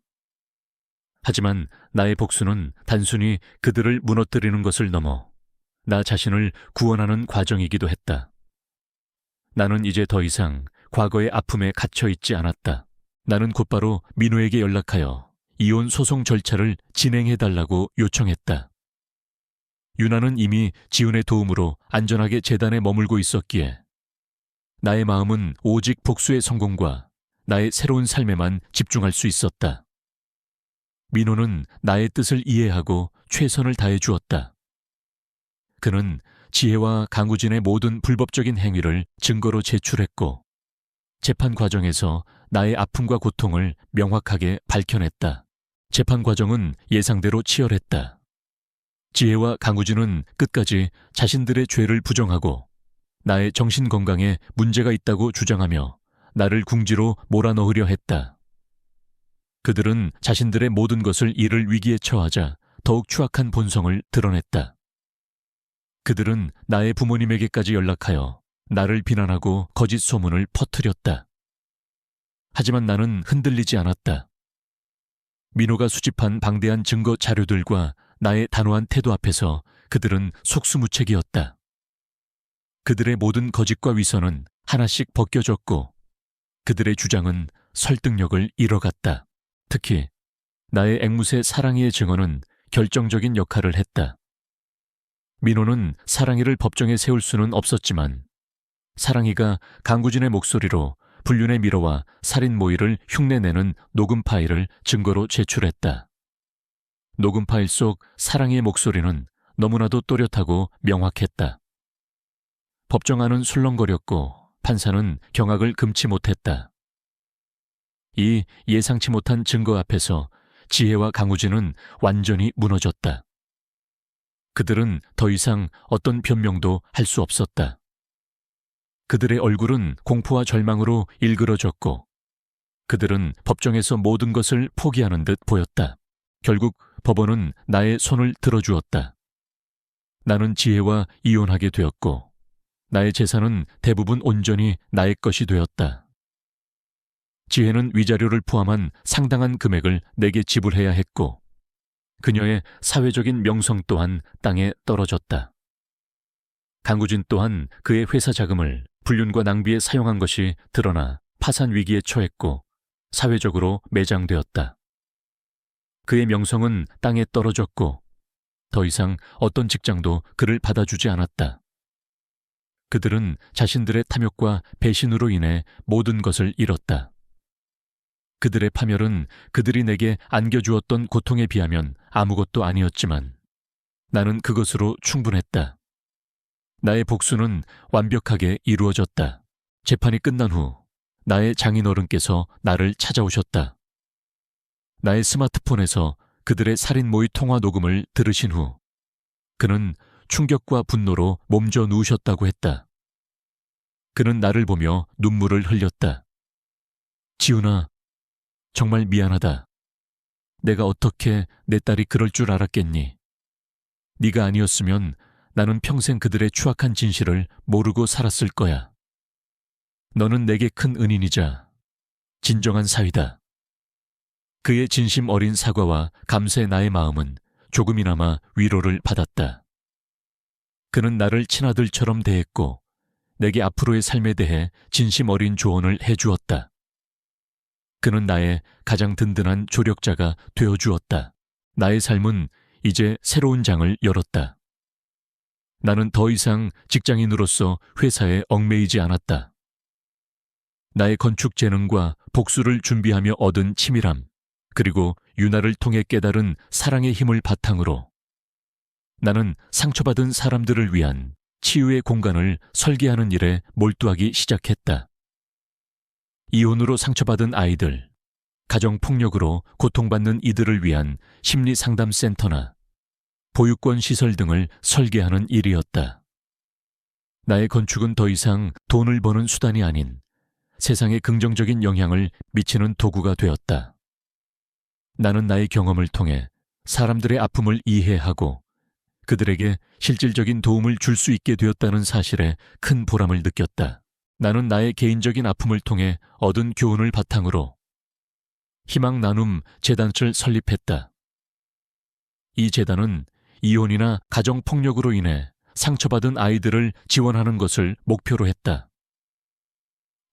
하지만 나의 복수는 단순히 그들을 무너뜨리는 것을 넘어 나 자신을 구원하는 과정이기도 했다. 나는 이제 더 이상 과거의 아픔에 갇혀 있지 않았다. 나는 곧바로 민호에게 연락하여 이혼 소송 절차를 진행해달라고 요청했다. 유나는 이미 지훈의 도움으로 안전하게 재단에 머물고 있었기에 나의 마음은 오직 복수의 성공과 나의 새로운 삶에만 집중할 수 있었다. 민호는 나의 뜻을 이해하고 최선을 다해 주었다. 그는 지혜와 강우진의 모든 불법적인 행위를 증거로 제출했고 재판 과정에서 나의 아픔과 고통을 명확하게 밝혀냈다. 재판 과정은 예상대로 치열했다. 지혜와 강우진은 끝까지 자신들의 죄를 부정하고 나의 정신건강에 문제가 있다고 주장하며 나를 궁지로 몰아넣으려 했다. 그들은 자신들의 모든 것을 잃을 위기에 처하자 더욱 추악한 본성을 드러냈다. 그들은 나의 부모님에게까지 연락하여 나를 비난하고 거짓 소문을 퍼뜨렸다. 하지만 나는 흔들리지 않았다. 민호가 수집한 방대한 증거 자료들과 나의 단호한 태도 앞에서 그들은 속수무책이었다. 그들의 모든 거짓과 위선은 하나씩 벗겨졌고 그들의 주장은 설득력을 잃어갔다. 특히 나의 앵무새 사랑이의 증언은 결정적인 역할을 했다. 민호는 사랑이를 법정에 세울 수는 없었지만 사랑이가 강구진의 목소리로 불륜의 미로와 살인 모의를 흉내내는 녹음 파일을 증거로 제출했다. 녹음 파일 속 사랑이의 목소리는 너무나도 또렷하고 명확했다. 법정 안은 술렁거렸고 판사는 경악을 금치 못했다. 이 예상치 못한 증거 앞에서 지혜와 강우진은 완전히 무너졌다. 그들은 더 이상 어떤 변명도 할 수 없었다. 그들의 얼굴은 공포와 절망으로 일그러졌고 그들은 법정에서 모든 것을 포기하는 듯 보였다. 결국 법원은 나의 손을 들어주었다. 나는 지혜와 이혼하게 되었고 나의 재산은 대부분 온전히 나의 것이 되었다. 지혜는 위자료를 포함한 상당한 금액을 내게 지불해야 했고 그녀의 사회적인 명성 또한 땅에 떨어졌다. 강구진 또한 그의 회사 자금을 불륜과 낭비에 사용한 것이 드러나 파산 위기에 처했고 사회적으로 매장되었다. 그의 명성은 땅에 떨어졌고 더 이상 어떤 직장도 그를 받아주지 않았다. 그들은 자신들의 탐욕과 배신으로 인해 모든 것을 잃었다. 그들의 파멸은 그들이 내게 안겨주었던 고통에 비하면 아무것도 아니었지만 나는 그것으로 충분했다. 나의 복수는 완벽하게 이루어졌다. 재판이 끝난 후 나의 장인어른께서 나를 찾아오셨다. 나의 스마트폰에서 그들의 살인 모의 통화 녹음을 들으신 후 그는 충격과 분노로 몸져 누우셨다고 했다. 그는 나를 보며 눈물을 흘렸다. 지훈아, 정말 미안하다. 내가 어떻게 내 딸이 그럴 줄 알았겠니? 네가 아니었으면 나는 평생 그들의 추악한 진실을 모르고 살았을 거야. 너는 내게 큰 은인이자 진정한 사위다. 그의 진심 어린 사과와 감사의 나의 마음은 조금이나마 위로를 받았다. 그는 나를 친아들처럼 대했고 내게 앞으로의 삶에 대해 진심 어린 조언을 해주었다. 그는 나의 가장 든든한 조력자가 되어주었다. 나의 삶은 이제 새로운 장을 열었다. 나는 더 이상 직장인으로서 회사에 얽매이지 않았다. 나의 건축 재능과 복수를 준비하며 얻은 치밀함, 그리고 유나를 통해 깨달은 사랑의 힘을 바탕으로 나는 상처받은 사람들을 위한 치유의 공간을 설계하는 일에 몰두하기 시작했다. 이혼으로 상처받은 아이들, 가정폭력으로 고통받는 이들을 위한 심리상담센터나 보육권 시설 등을 설계하는 일이었다. 나의 건축은 더 이상 돈을 버는 수단이 아닌 세상에 긍정적인 영향을 미치는 도구가 되었다. 나는 나의 경험을 통해 사람들의 아픔을 이해하고 그들에게 실질적인 도움을 줄 수 있게 되었다는 사실에 큰 보람을 느꼈다. 나는 나의 개인적인 아픔을 통해 얻은 교훈을 바탕으로 희망 나눔 재단을 설립했다. 이 재단은 이혼이나 가정폭력으로 인해 상처받은 아이들을 지원하는 것을 목표로 했다.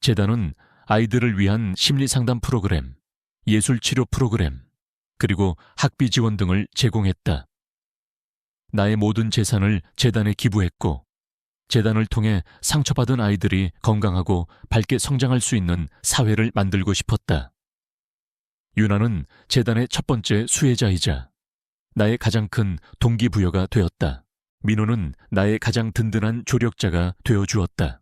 재단은 아이들을 위한 심리상담 프로그램, 예술치료 프로그램, 그리고 학비 지원 등을 제공했다. 나의 모든 재산을 재단에 기부했고 재단을 통해 상처받은 아이들이 건강하고 밝게 성장할 수 있는 사회를 만들고 싶었다. 유나는 재단의 첫 번째 수혜자이자 나의 가장 큰 동기부여가 되었다. 민호는 나의 가장 든든한 조력자가 되어주었다.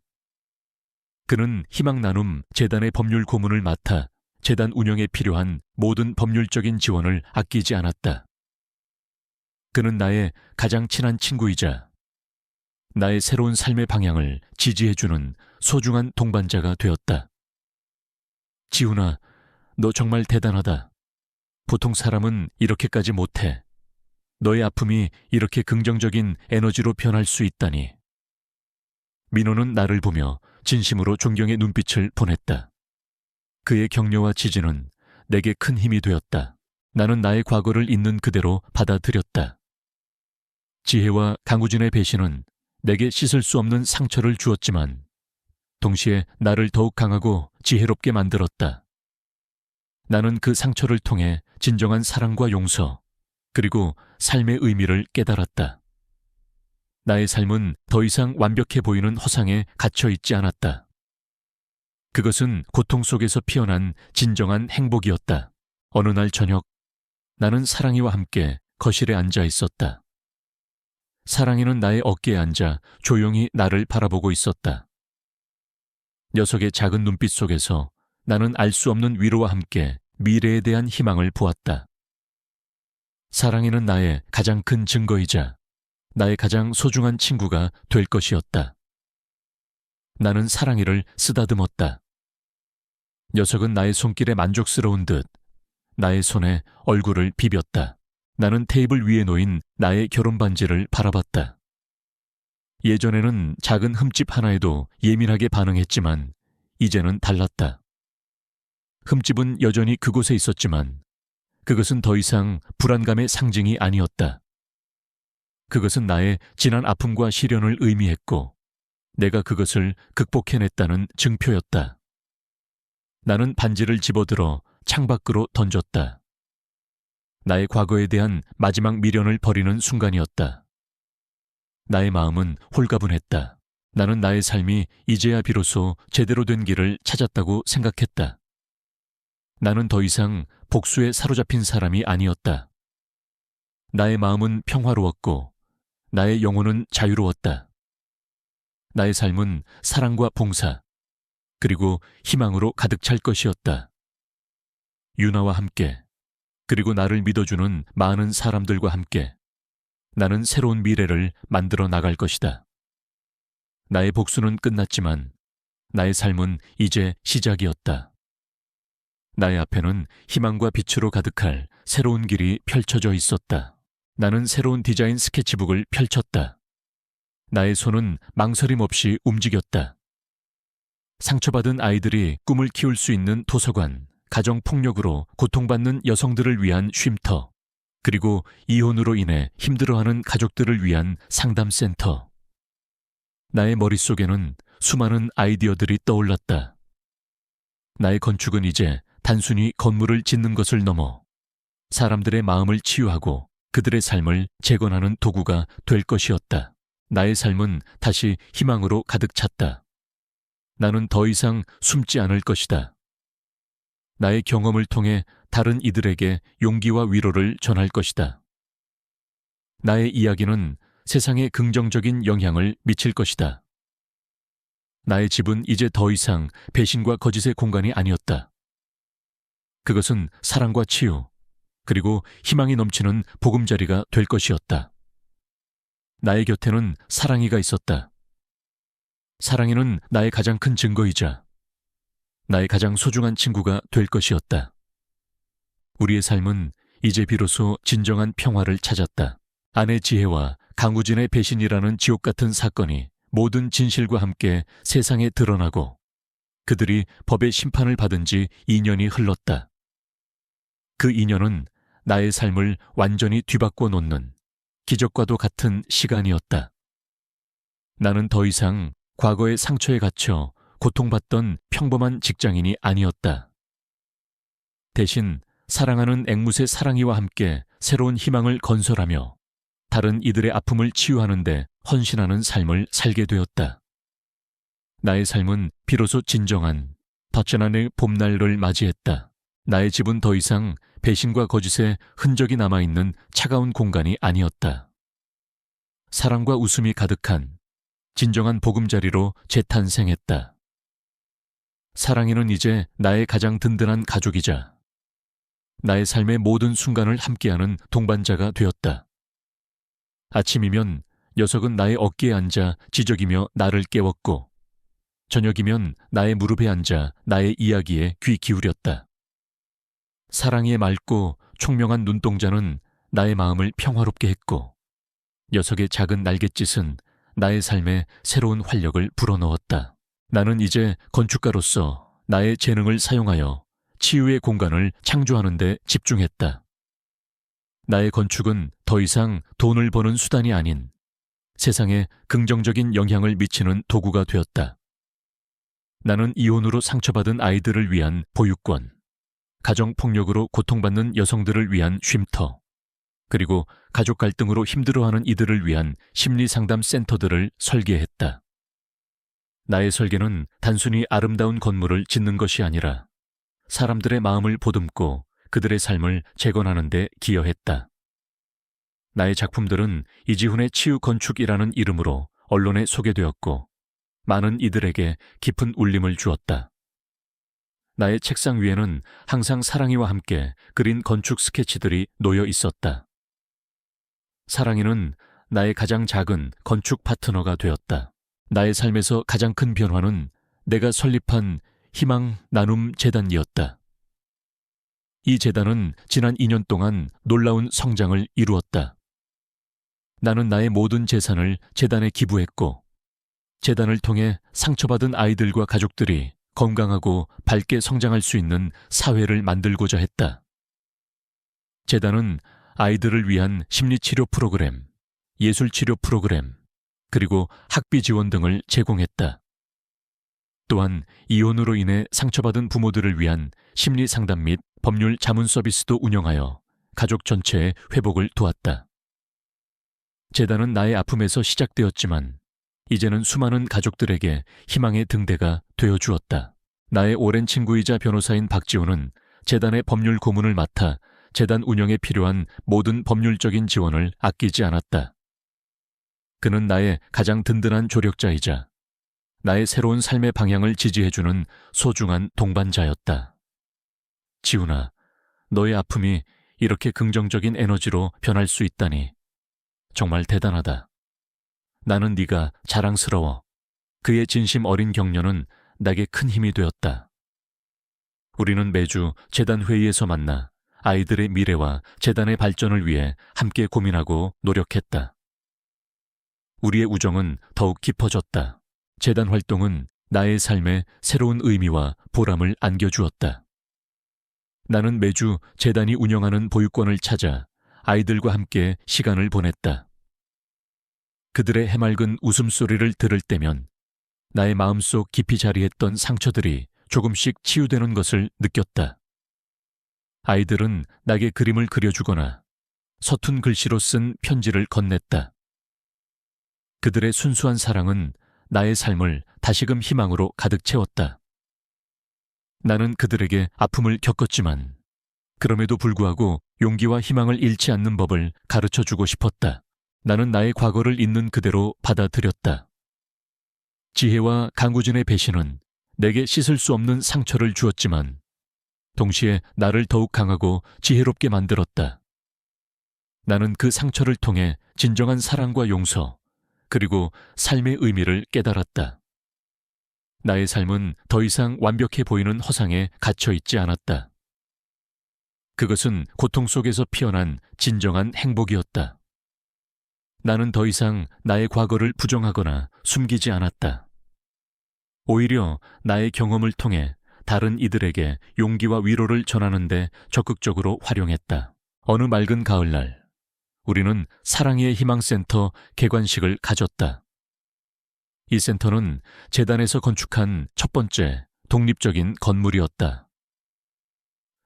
그는 희망나눔 재단의 법률 고문을 맡아 재단 운영에 필요한 모든 법률적인 지원을 아끼지 않았다. 그는 나의 가장 친한 친구이자 나의 새로운 삶의 방향을 지지해주는 소중한 동반자가 되었다. 지훈아, 너 정말 대단하다. 보통 사람은 이렇게까지 못해. 너의 아픔이 이렇게 긍정적인 에너지로 변할 수 있다니. 민호는 나를 보며 진심으로 존경의 눈빛을 보냈다. 그의 격려와 지지는 내게 큰 힘이 되었다. 나는 나의 과거를 있는 그대로 받아들였다. 지혜와 강우진의 배신은 내게 씻을 수 없는 상처를 주었지만 동시에 나를 더욱 강하고 지혜롭게 만들었다. 나는 그 상처를 통해 진정한 사랑과 용서, 그리고 삶의 의미를 깨달았다. 나의 삶은 더 이상 완벽해 보이는 허상에 갇혀 있지 않았다. 그것은 고통 속에서 피어난 진정한 행복이었다. 어느 날 저녁, 나는 사랑이와 함께 거실에 앉아 있었다. 사랑이는 나의 어깨에 앉아 조용히 나를 바라보고 있었다. 녀석의 작은 눈빛 속에서 나는 알 수 없는 위로와 함께 미래에 대한 희망을 보았다. 사랑이는 나의 가장 큰 증거이자 나의 가장 소중한 친구가 될 것이었다. 나는 사랑이를 쓰다듬었다. 녀석은 나의 손길에 만족스러운 듯 나의 손에 얼굴을 비볐다. 나는 테이블 위에 놓인 나의 결혼 반지를 바라봤다. 예전에는 작은 흠집 하나에도 예민하게 반응했지만 이제는 달랐다. 흠집은 여전히 그곳에 있었지만 그것은 더 이상 불안감의 상징이 아니었다. 그것은 나의 지난 아픔과 시련을 의미했고 내가 그것을 극복해냈다는 증표였다. 나는 반지를 집어들어 창밖으로 던졌다. 나의 과거에 대한 마지막 미련을 버리는 순간이었다. 나의 마음은 홀가분했다. 나는 나의 삶이 이제야 비로소 제대로 된 길을 찾았다고 생각했다. 나는 더 이상 복수에 사로잡힌 사람이 아니었다. 나의 마음은 평화로웠고 나의 영혼은 자유로웠다. 나의 삶은 사랑과 봉사, 그리고 희망으로 가득 찰 것이었다. 유나와 함께, 그리고 나를 믿어주는 많은 사람들과 함께 나는 새로운 미래를 만들어 나갈 것이다. 나의 복수는 끝났지만 나의 삶은 이제 시작이었다. 나의 앞에는 희망과 빛으로 가득할 새로운 길이 펼쳐져 있었다. 나는 새로운 디자인 스케치북을 펼쳤다. 나의 손은 망설임 없이 움직였다. 상처받은 아이들이 꿈을 키울 수 있는 도서관, 가정폭력으로 고통받는 여성들을 위한 쉼터, 그리고 이혼으로 인해 힘들어하는 가족들을 위한 상담센터. 나의 머릿속에는 수많은 아이디어들이 떠올랐다. 나의 건축은 이제 단순히 건물을 짓는 것을 넘어 사람들의 마음을 치유하고 그들의 삶을 재건하는 도구가 될 것이었다. 나의 삶은 다시 희망으로 가득 찼다. 나는 더 이상 숨지 않을 것이다. 나의 경험을 통해 다른 이들에게 용기와 위로를 전할 것이다. 나의 이야기는 세상에 긍정적인 영향을 미칠 것이다. 나의 집은 이제 더 이상 배신과 거짓의 공간이 아니었다. 그것은 사랑과 치유, 그리고 희망이 넘치는 보금자리가 될 것이었다. 나의 곁에는 사랑이가 있었다. 사랑이는 나의 가장 큰 증거이자 나의 가장 소중한 친구가 될 것이었다. 우리의 삶은 이제 비로소 진정한 평화를 찾았다. 아내 지혜와 강우진의 배신이라는 지옥 같은 사건이 모든 진실과 함께 세상에 드러나고 그들이 법의 심판을 받은 지 2년이 흘렀다. 그 2년은 나의 삶을 완전히 뒤바꿔 놓는 기적과도 같은 시간이었다. 나는 더 이상 과거의 상처에 갇혀 고통받던 평범한 직장인이 아니었다. 대신 사랑하는 앵무새 사랑이와 함께 새로운 희망을 건설하며 다른 이들의 아픔을 치유하는 데 헌신하는 삶을 살게 되었다. 나의 삶은 비로소 진정한 덧전환의 봄날을 맞이했다. 나의 집은 더 이상 배신과 거짓의 흔적이 남아있는 차가운 공간이 아니었다. 사랑과 웃음이 가득한 진정한 보금자리로 재탄생했다. 사랑이는 이제 나의 가장 든든한 가족이자 나의 삶의 모든 순간을 함께하는 동반자가 되었다. 아침이면 녀석은 나의 어깨에 앉아 지저귀며 나를 깨웠고 저녁이면 나의 무릎에 앉아 나의 이야기에 귀 기울였다. 사랑의 맑고 총명한 눈동자는 나의 마음을 평화롭게 했고 녀석의 작은 날갯짓은 나의 삶에 새로운 활력을 불어넣었다. 나는 이제 건축가로서 나의 재능을 사용하여 치유의 공간을 창조하는 데 집중했다. 나의 건축은 더 이상 돈을 버는 수단이 아닌 세상에 긍정적인 영향을 미치는 도구가 되었다. 나는 이혼으로 상처받은 아이들을 위한 보육원, 가정폭력으로 고통받는 여성들을 위한 쉼터, 그리고 가족 갈등으로 힘들어하는 이들을 위한 심리상담 센터들을 설계했다. 나의 설계는 단순히 아름다운 건물을 짓는 것이 아니라 사람들의 마음을 보듬고 그들의 삶을 재건하는 데 기여했다. 나의 작품들은 이지훈의 치유 건축이라는 이름으로 언론에 소개되었고 많은 이들에게 깊은 울림을 주었다. 나의 책상 위에는 항상 사랑이와 함께 그린 건축 스케치들이 놓여 있었다. 사랑이는 나의 가장 작은 건축 파트너가 되었다. 나의 삶에서 가장 큰 변화는 내가 설립한 희망 나눔 재단이었다. 이 재단은 지난 2년 동안 놀라운 성장을 이루었다. 나는 나의 모든 재산을 재단에 기부했고 재단을 통해 상처받은 아이들과 가족들이 건강하고 밝게 성장할 수 있는 사회를 만들고자 했다. 재단은 아이들을 위한 심리치료 프로그램, 예술치료 프로그램, 그리고 학비 지원 등을 제공했다. 또한 이혼으로 인해 상처받은 부모들을 위한 심리 상담 및 법률 자문 서비스도 운영하여 가족 전체의 회복을 도왔다. 재단은 나의 아픔에서 시작되었지만 이제는 수많은 가족들에게 희망의 등대가 되어주었다. 나의 오랜 친구이자 변호사인 박지호는 재단의 법률 고문을 맡아 재단 운영에 필요한 모든 법률적인 지원을 아끼지 않았다. 그는 나의 가장 든든한 조력자이자 나의 새로운 삶의 방향을 지지해주는 소중한 동반자였다. 지훈아, 너의 아픔이 이렇게 긍정적인 에너지로 변할 수 있다니 정말 대단하다. 나는 네가 자랑스러워. 그의 진심 어린 격려는 내게 큰 힘이 되었다. 우리는 매주 재단 회의에서 만나 아이들의 미래와 재단의 발전을 위해 함께 고민하고 노력했다. 우리의 우정은 더욱 깊어졌다. 재단 활동은 나의 삶에 새로운 의미와 보람을 안겨주었다. 나는 매주 재단이 운영하는 보육원을 찾아 아이들과 함께 시간을 보냈다. 그들의 해맑은 웃음소리를 들을 때면 나의 마음속 깊이 자리했던 상처들이 조금씩 치유되는 것을 느꼈다. 아이들은 나에게 그림을 그려주거나 서툰 글씨로 쓴 편지를 건넸다. 그들의 순수한 사랑은 나의 삶을 다시금 희망으로 가득 채웠다. 나는 그들에게 아픔을 겪었지만 그럼에도 불구하고 용기와 희망을 잃지 않는 법을 가르쳐주고 싶었다. 나는 나의 과거를 있는 그대로 받아들였다. 지혜와 강구진의 배신은 내게 씻을 수 없는 상처를 주었지만 동시에 나를 더욱 강하고 지혜롭게 만들었다. 나는 그 상처를 통해 진정한 사랑과 용서, 그리고 삶의 의미를 깨달았다. 나의 삶은 더 이상 완벽해 보이는 허상에 갇혀있지 않았다. 그것은 고통 속에서 피어난 진정한 행복이었다. 나는 더 이상 나의 과거를 부정하거나 숨기지 않았다. 오히려 나의 경험을 통해 다른 이들에게 용기와 위로를 전하는 데 적극적으로 활용했다. 어느 맑은 가을날, 우리는 사랑의 희망센터 개관식을 가졌다. 이 센터는 재단에서 건축한 첫 번째 독립적인 건물이었다.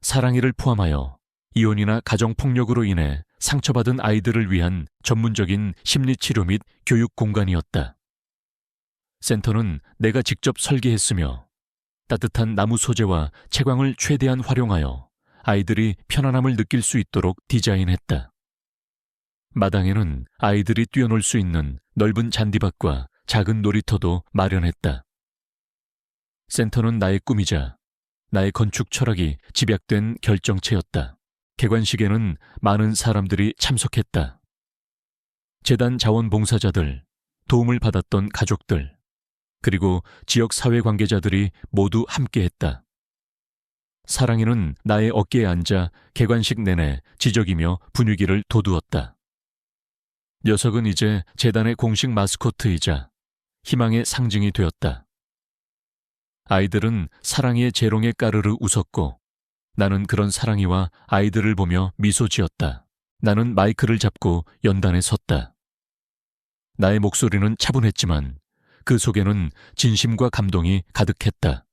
사랑이를 포함하여 이혼이나 가정폭력으로 인해 상처받은 아이들을 위한 전문적인 심리치료 및 교육 공간이었다. 센터는 내가 직접 설계했으며 따뜻한 나무 소재와 채광을 최대한 활용하여 아이들이 편안함을 느낄 수 있도록 디자인했다. 마당에는 아이들이 뛰어놀 수 있는 넓은 잔디밭과 작은 놀이터도 마련했다. 센터는 나의 꿈이자 나의 건축 철학이 집약된 결정체였다. 개관식에는 많은 사람들이 참석했다. 재단 자원봉사자들, 도움을 받았던 가족들, 그리고 지역 사회 관계자들이 모두 함께했다. 사랑이는 나의 어깨에 앉아 개관식 내내 지적이며 분위기를 돋우었다. 녀석은 이제 재단의 공식 마스코트이자 희망의 상징이 되었다. 아이들은 사랑이의 재롱에 까르르 웃었고 나는 그런 사랑이와 아이들을 보며 미소 지었다. 나는 마이크를 잡고 연단에 섰다. 나의 목소리는 차분했지만 그 속에는 진심과 감동이 가득했다.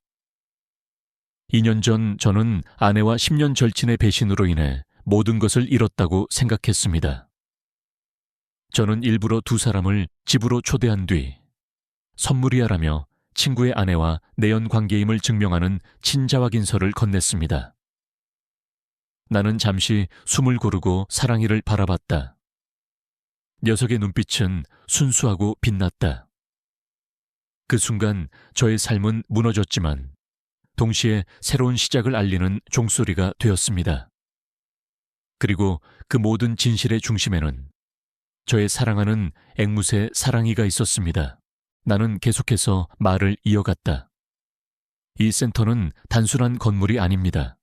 2년 전 저는 아내와 10년 절친의 배신으로 인해 모든 것을 잃었다고 생각했습니다. 저는 일부러 두 사람을 집으로 초대한 뒤 선물이야라며 친구의 아내와 내연 관계임을 증명하는 친자확인서를 건넸습니다. 나는 잠시 숨을 고르고 사랑이를 바라봤다. 녀석의 눈빛은 순수하고 빛났다. 그 순간 저의 삶은 무너졌지만 동시에 새로운 시작을 알리는 종소리가 되었습니다. 그리고 그 모든 진실의 중심에는 저의 사랑하는 앵무새 사랑이가 있었습니다. 나는 계속해서 말을 이어갔다. 이 센터는 단순한 건물이 아닙니다.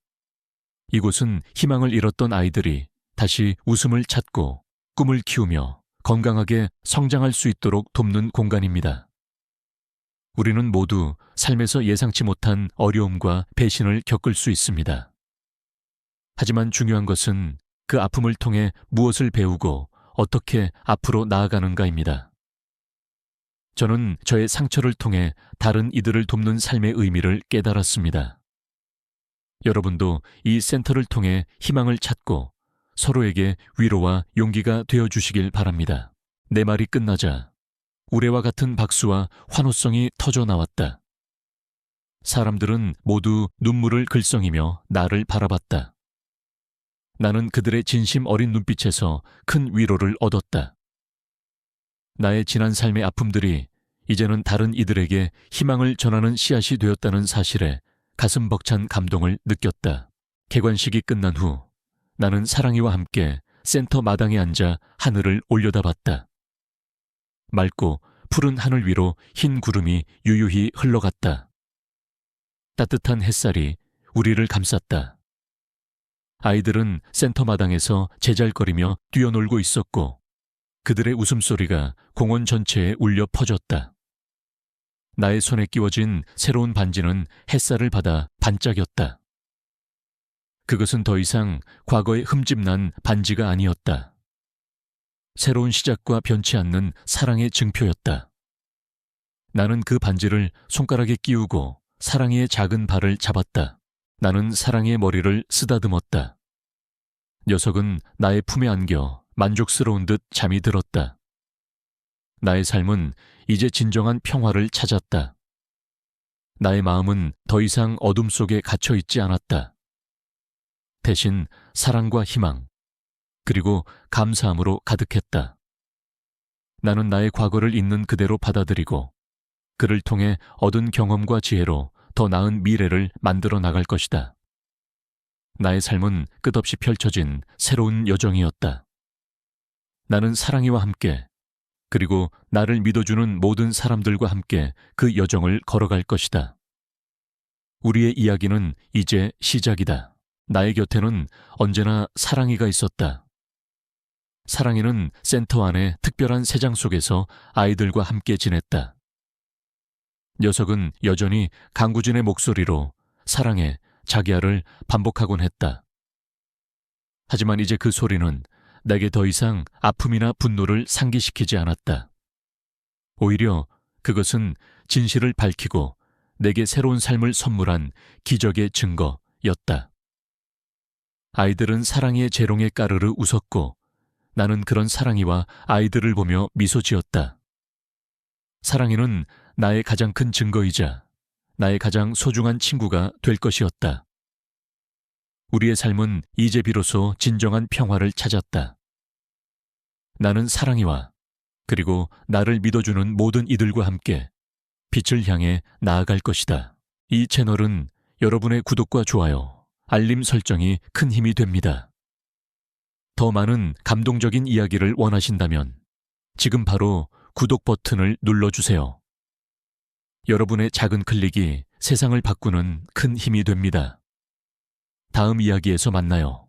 이곳은 희망을 잃었던 아이들이 다시 웃음을 찾고 꿈을 키우며 건강하게 성장할 수 있도록 돕는 공간입니다. 우리는 모두 삶에서 예상치 못한 어려움과 배신을 겪을 수 있습니다. 하지만 중요한 것은 그 아픔을 통해 무엇을 배우고 어떻게 앞으로 나아가는가입니다. 저는 저의 상처를 통해 다른 이들을 돕는 삶의 의미를 깨달았습니다. 여러분도 이 센터를 통해 희망을 찾고 서로에게 위로와 용기가 되어주시길 바랍니다. 내 말이 끝나자 우레와 같은 박수와 환호성이 터져 나왔다. 사람들은 모두 눈물을 글썽이며 나를 바라봤다. 나는 그들의 진심 어린 눈빛에서 큰 위로를 얻었다. 나의 지난 삶의 아픔들이 이제는 다른 이들에게 희망을 전하는 씨앗이 되었다는 사실에 가슴 벅찬 감동을 느꼈다. 개관식이 끝난 후 나는 사랑이와 함께 센터 마당에 앉아 하늘을 올려다봤다. 맑고 푸른 하늘 위로 흰 구름이 유유히 흘러갔다. 따뜻한 햇살이 우리를 감쌌다. 아이들은 센터 마당에서 제잘거리며 뛰어놀고 있었고 그들의 웃음소리가 공원 전체에 울려 퍼졌다. 나의 손에 끼워진 새로운 반지는 햇살을 받아 반짝였다. 그것은 더 이상 과거의 흠집난 반지가 아니었다. 새로운 시작과 변치 않는 사랑의 증표였다. 나는 그 반지를 손가락에 끼우고 사랑이의 작은 발을 잡았다. 나는 사랑이의 머리를 쓰다듬었다. 녀석은 나의 품에 안겨 만족스러운 듯 잠이 들었다. 나의 삶은 이제 진정한 평화를 찾았다. 나의 마음은 더 이상 어둠 속에 갇혀 있지 않았다. 대신 사랑과 희망, 그리고 감사함으로 가득했다. 나는 나의 과거를 있는 그대로 받아들이고 그를 통해 얻은 경험과 지혜로 더 나은 미래를 만들어 나갈 것이다. 나의 삶은 끝없이 펼쳐진 새로운 여정이었다. 나는 사랑이와 함께, 그리고 나를 믿어주는 모든 사람들과 함께 그 여정을 걸어갈 것이다. 우리의 이야기는 이제 시작이다. 나의 곁에는 언제나 사랑이가 있었다. 사랑이는 센터 안의 특별한 새장 속에서 아이들과 함께 지냈다. 녀석은 여전히 강구진의 목소리로 사랑해, 자기야를 반복하곤 했다. 하지만 이제 그 소리는 내게 더 이상 아픔이나 분노를 상기시키지 않았다. 오히려 그것은 진실을 밝히고 내게 새로운 삶을 선물한 기적의 증거였다. 아이들은 사랑이의 재롱에 까르르 웃었고 나는 그런 사랑이와 아이들을 보며 미소 지었다. 사랑이는 나의 가장 큰 증거이자 나의 가장 소중한 친구가 될 것이었다. 우리의 삶은 이제 비로소 진정한 평화를 찾았다. 나는 사랑이와 그리고 나를 믿어주는 모든 이들과 함께 빛을 향해 나아갈 것이다. 이 채널은 여러분의 구독과 좋아요, 알림 설정이 큰 힘이 됩니다. 더 많은 감동적인 이야기를 원하신다면 지금 바로 구독 버튼을 눌러주세요. 여러분의 작은 클릭이 세상을 바꾸는 큰 힘이 됩니다. 다음 이야기에서 만나요.